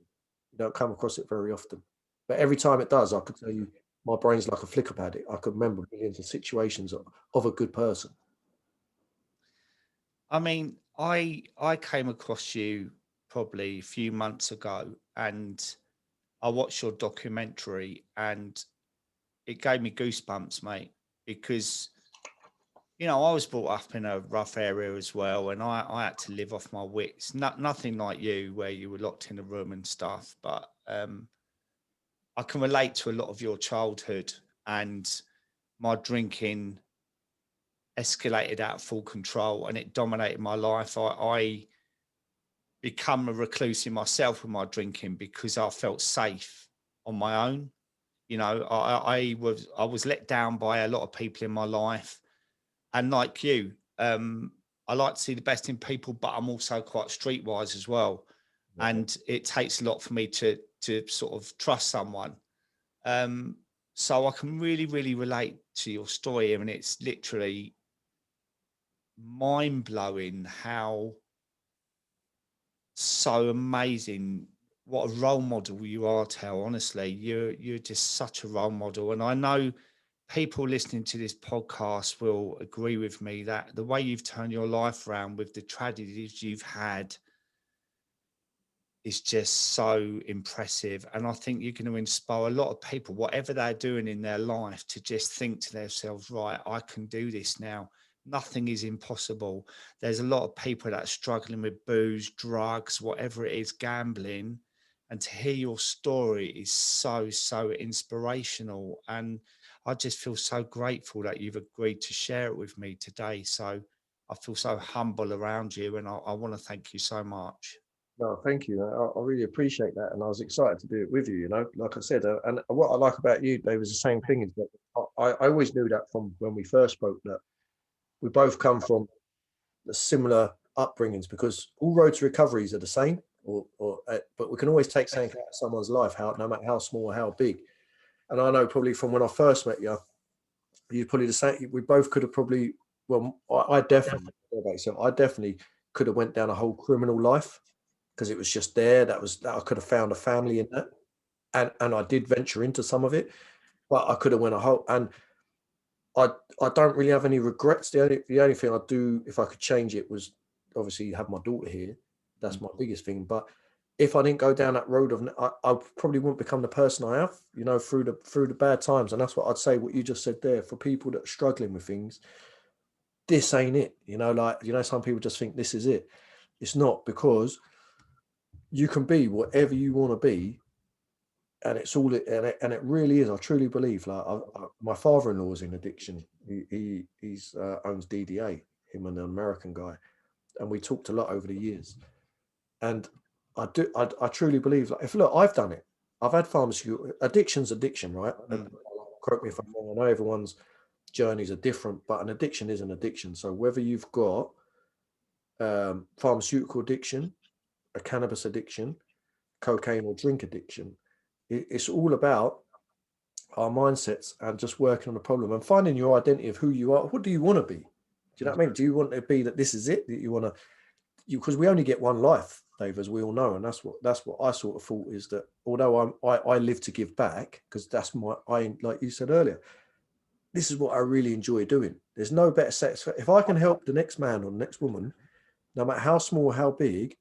B: You don't come across it very often. But every time it does, I could tell you, my brain's like a flicker pad. I could remember millions of situations of a good person.
A: I mean, I came across you probably a few months ago, and I watched your documentary, and it gave me goosebumps, mate, because I was brought up in a rough area as well, and I had to live off my wits. Nothing like you, where you were locked in a room and stuff, but I can relate to a lot of your childhood, and my drinking escalated out of full control, and it dominated my life. I become a recluse in myself with my drinking because I felt safe on my own. I was let down by a lot of people in my life, and like you, I like to see the best in people, but I'm also quite streetwise as well, and it takes a lot for me to sort of trust someone. So I can really, really relate to your story, and it's literally mind blowing how so amazing. What a role model you are, Tel. Honestly, you're just such a role model, and I know people listening to this podcast will agree with me that the way you've turned your life around with the tragedies you've had is just so impressive. And I think you're going to inspire a lot of people, whatever they're doing in their life, to just think to themselves, right, I can do this now. Nothing is impossible. There's a lot of people that are struggling with booze, drugs, whatever it is, gambling. And to hear your story is so, so inspirational. And I just feel so grateful that you've agreed to share it with me today. So I feel so humble around you, and I want to thank you so much.
B: No, thank you. I really appreciate that, and I was excited to do it with you. You know, like I said, and what I like about you, Dave, is the same thing. Is that I always knew that from when we first spoke, that we both come from the similar upbringings, because all roads to recoveries are the same, but we can always take something out of someone's life, no matter how small or how big. And I know probably from when I first met you, you probably the same. We both could have probably. Well, I definitely. So I definitely could have went down a whole criminal life, because it was just there. That I could have found a family in that, and I did venture into some of it, but I could have went a whole. And I don't really have any regrets. The only thing I'd do if I could change it was obviously have my daughter here. That's my biggest thing. But if I didn't go down that road I probably wouldn't become the person I have, you know, through the bad times. And that's what I'd say, what you just said there, for people that are struggling with things, this ain't it. You know, like, you know, some people just think this is it. It's not, because you can be whatever you want to be, and it's all and it really is. I truly believe. Like, my father-in-law is in addiction. He's owns DDA, him and an American guy, and we talked a lot over the years. And I truly believe, like, look, I've done it. I've had pharmaceutical addiction's addiction, right? And correct me if I'm wrong. I know everyone's journeys are different, but an addiction is an addiction. So whether you've got pharmaceutical addiction, a cannabis addiction, cocaine or drink addiction, it's all about our mindsets and just working on the problem and finding your identity of who you are. What do you want to be? Do you know what I mean? Do you want to be that this is it, that you want to, because we only get one life, Dave, as we all know. And that's what I sort of thought, is that although I live to give back, because that's like you said earlier, this is what I really enjoy doing. There's no better satisfaction. If I can help the next man or the next woman, no matter how small or how big,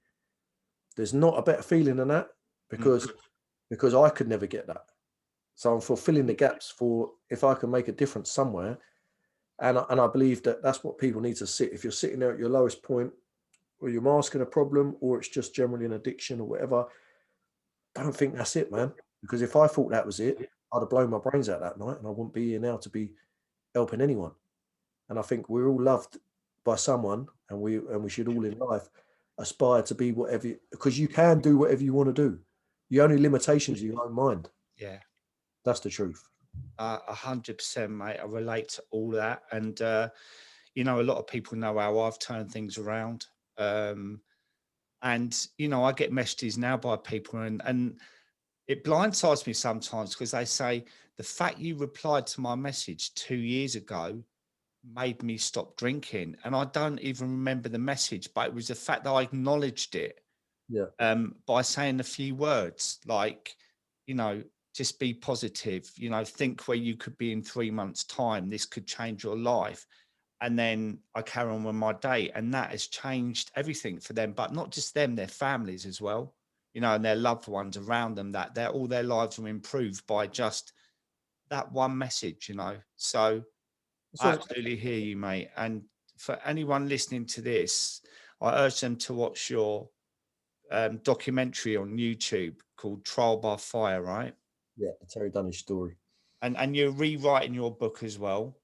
B: there's not a better feeling than that, because I could never get that. So I'm fulfilling the gaps for, if I can make a difference somewhere. And I believe that that's what people need to sit. If you're sitting there at your lowest point, or you're masking a problem, or it's just generally an addiction or whatever, don't think that's it, man. Because if I thought that was it, I'd have blown my brains out that night, and I wouldn't be here now to be helping anyone. And I think we're all loved by someone, and we should all in life aspire to be whatever, because you can do whatever you want to do. The only limitations are your own mind.
A: Yeah.
B: That's the truth.
A: 100%, mate. I relate to all that. And, you know, a lot of people know how I've turned things around. And, you know, I get messages now by people, and it blindsides me sometimes, because they say, the fact you replied to my message 2 years ago made me stop drinking. And I don't even remember the message, but it was the fact that I acknowledged it.
B: Yeah.
A: By saying a few words like, you know, just be positive, you know, think where you could be in 3 months' time. This could change your life. And then I carry on with my day. And that has changed everything for them, but not just them, their families as well, you know, and their loved ones around them, that all their lives are improved by just that one message, you know. So I absolutely hear you, mate. And for anyone listening to this, I urge them to watch your documentary on YouTube called Trial by Fire, right?
B: Yeah, the Terry Dunnage story.
A: And you're rewriting your book as well.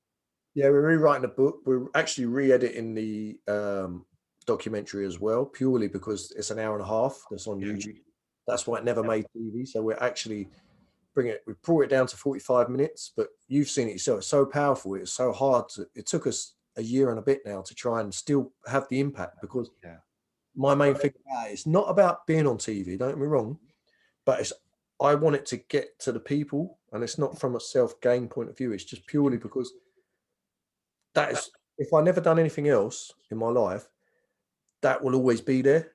B: Yeah, we're rewriting the book. We're actually re-editing the documentary as well, purely because it's an hour and a half that's on YouTube. That's why it never made TV. So we're actually we brought it down to 45 minutes, but you've seen it yourself. It's so powerful. It's so hard. It took us a year and a bit now to try and still have the impact, because my main thing about it's not about being on TV, don't get me wrong, but I want it to get to the people, and it's not from a self-gain point of view. It's just purely because that is, if I never done anything else in my life, that will always be there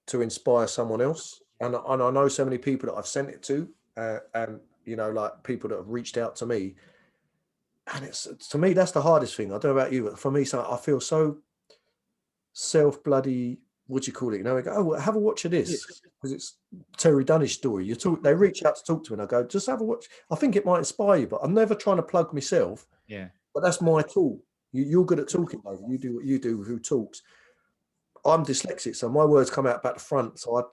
B: to inspire someone else. And I know so many people that I've sent it to, and, you know, like people that have reached out to me. And it's, to me, that's the hardest thing. I don't know about you, but for me, so I feel so self-bloody, what do you call it? You know, I go, oh, well, have a watch of this. Because Terry Dunnage story. They reach out to talk to me, and I go, just have a watch. I think it might inspire you, but I'm never trying to plug myself.
A: Yeah.
B: But that's my tool. You're good at talking, though. You do what you do. Who talks? I'm dyslexic, so my words come out back the front. So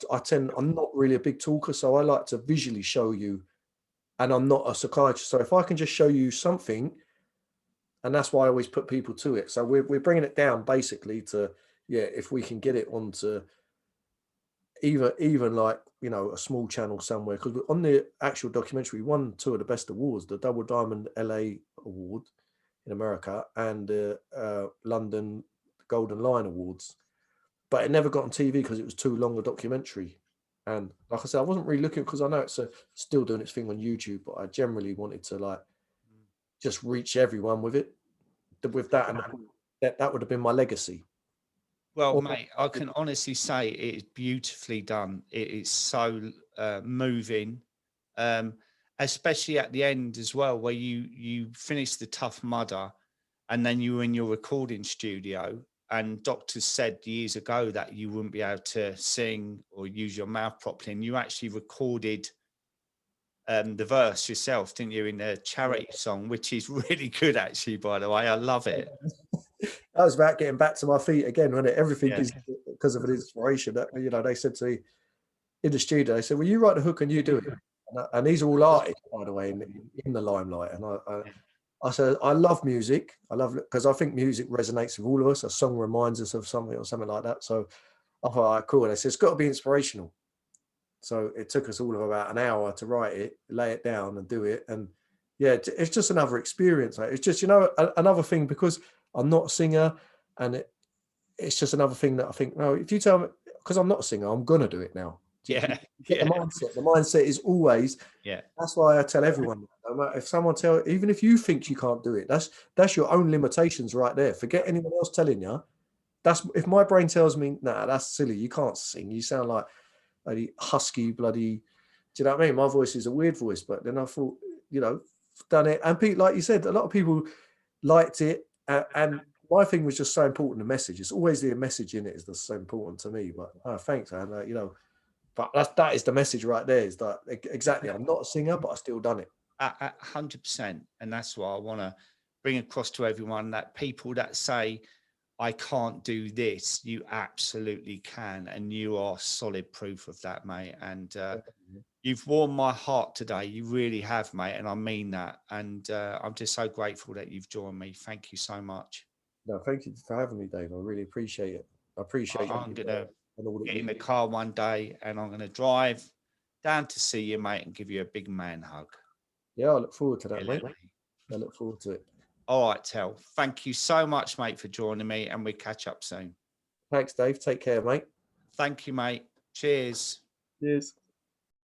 B: I'm not really a big talker, so I like to visually show you. And I'm not a psychiatrist, so if I can just show you something, and that's why I always put people to it. So we're bringing it down basically to, yeah, if we can get it onto even like, you know, a small channel somewhere, because on the actual documentary we won 2 of the best awards, the Double Diamond LA Award in America and the London Golden Lion Awards, but it never got on TV because it was too long a documentary. And like I said, I wasn't really looking, because I know it's still doing its thing on YouTube, but I generally wanted to like just reach everyone with it, with that, and that would have been my legacy.
A: Well, mate, I can honestly say it is beautifully done. It is so moving, especially at the end as well, where you finish the Tough Mudder, and then you were in your recording studio, and doctors said years ago that you wouldn't be able to sing or use your mouth properly, and you actually recorded the verse yourself, didn't you, in the charity song, which is really good, actually, by the way. I love it.
B: That was about getting back to my feet again, wasn't it? Everything is because of an inspiration. That, you know, they said to me in the studio, they said, "Well, you write the hook and you do it." And these are all artists, by the way, in the limelight. And I said, I love music. I love it because I think music resonates with all of us. A song reminds us of something or something like that. So I thought, all right, cool. And they said, it's got to be inspirational. So it took us all of about an hour to write it, lay it down and do it. And yeah, it's just another experience. It's just, you know, another thing, because I'm not a singer, and it's just another thing that I think, no, if you tell me, because I'm not a singer, I'm going to do it now.
A: Yeah.
B: The mindset is always, that's why I tell everyone, if someone even if you think you can't do it, that's your own limitations right there. Forget anyone else telling you. That's, if my brain tells me, nah, that's silly, you can't sing, you sound like a husky bloody, do you know what I mean? My voice is a weird voice, but then I thought, you know, done it. And people, like you said, a lot of people liked it, and my thing was just so important, the message. It's always the message in it is so important to me. But thanks, and you know, but that is the message right there. Is that exactly? I'm not a singer, but I still done it.
A: 100%, and that's what I want to bring across to everyone, that people that say, I can't do this, you absolutely can, and you are solid proof of that, mate. And you've warmed my heart today. You really have, mate, and I mean that. And I'm just so grateful that you've joined me. Thank you so much.
B: No, thank you for having me, Dave. I really appreciate it. I appreciate
A: I'm gonna get in the car one day, and I'm gonna drive down to see you, mate, and give you a big man hug.
B: Yeah, I look forward to that, mate. I look forward to it.
A: All right, Tel. Thank you so much, mate, for joining me, and we catch up soon.
B: Thanks, Dave. Take care, mate.
A: Thank you, mate. Cheers.
B: Cheers.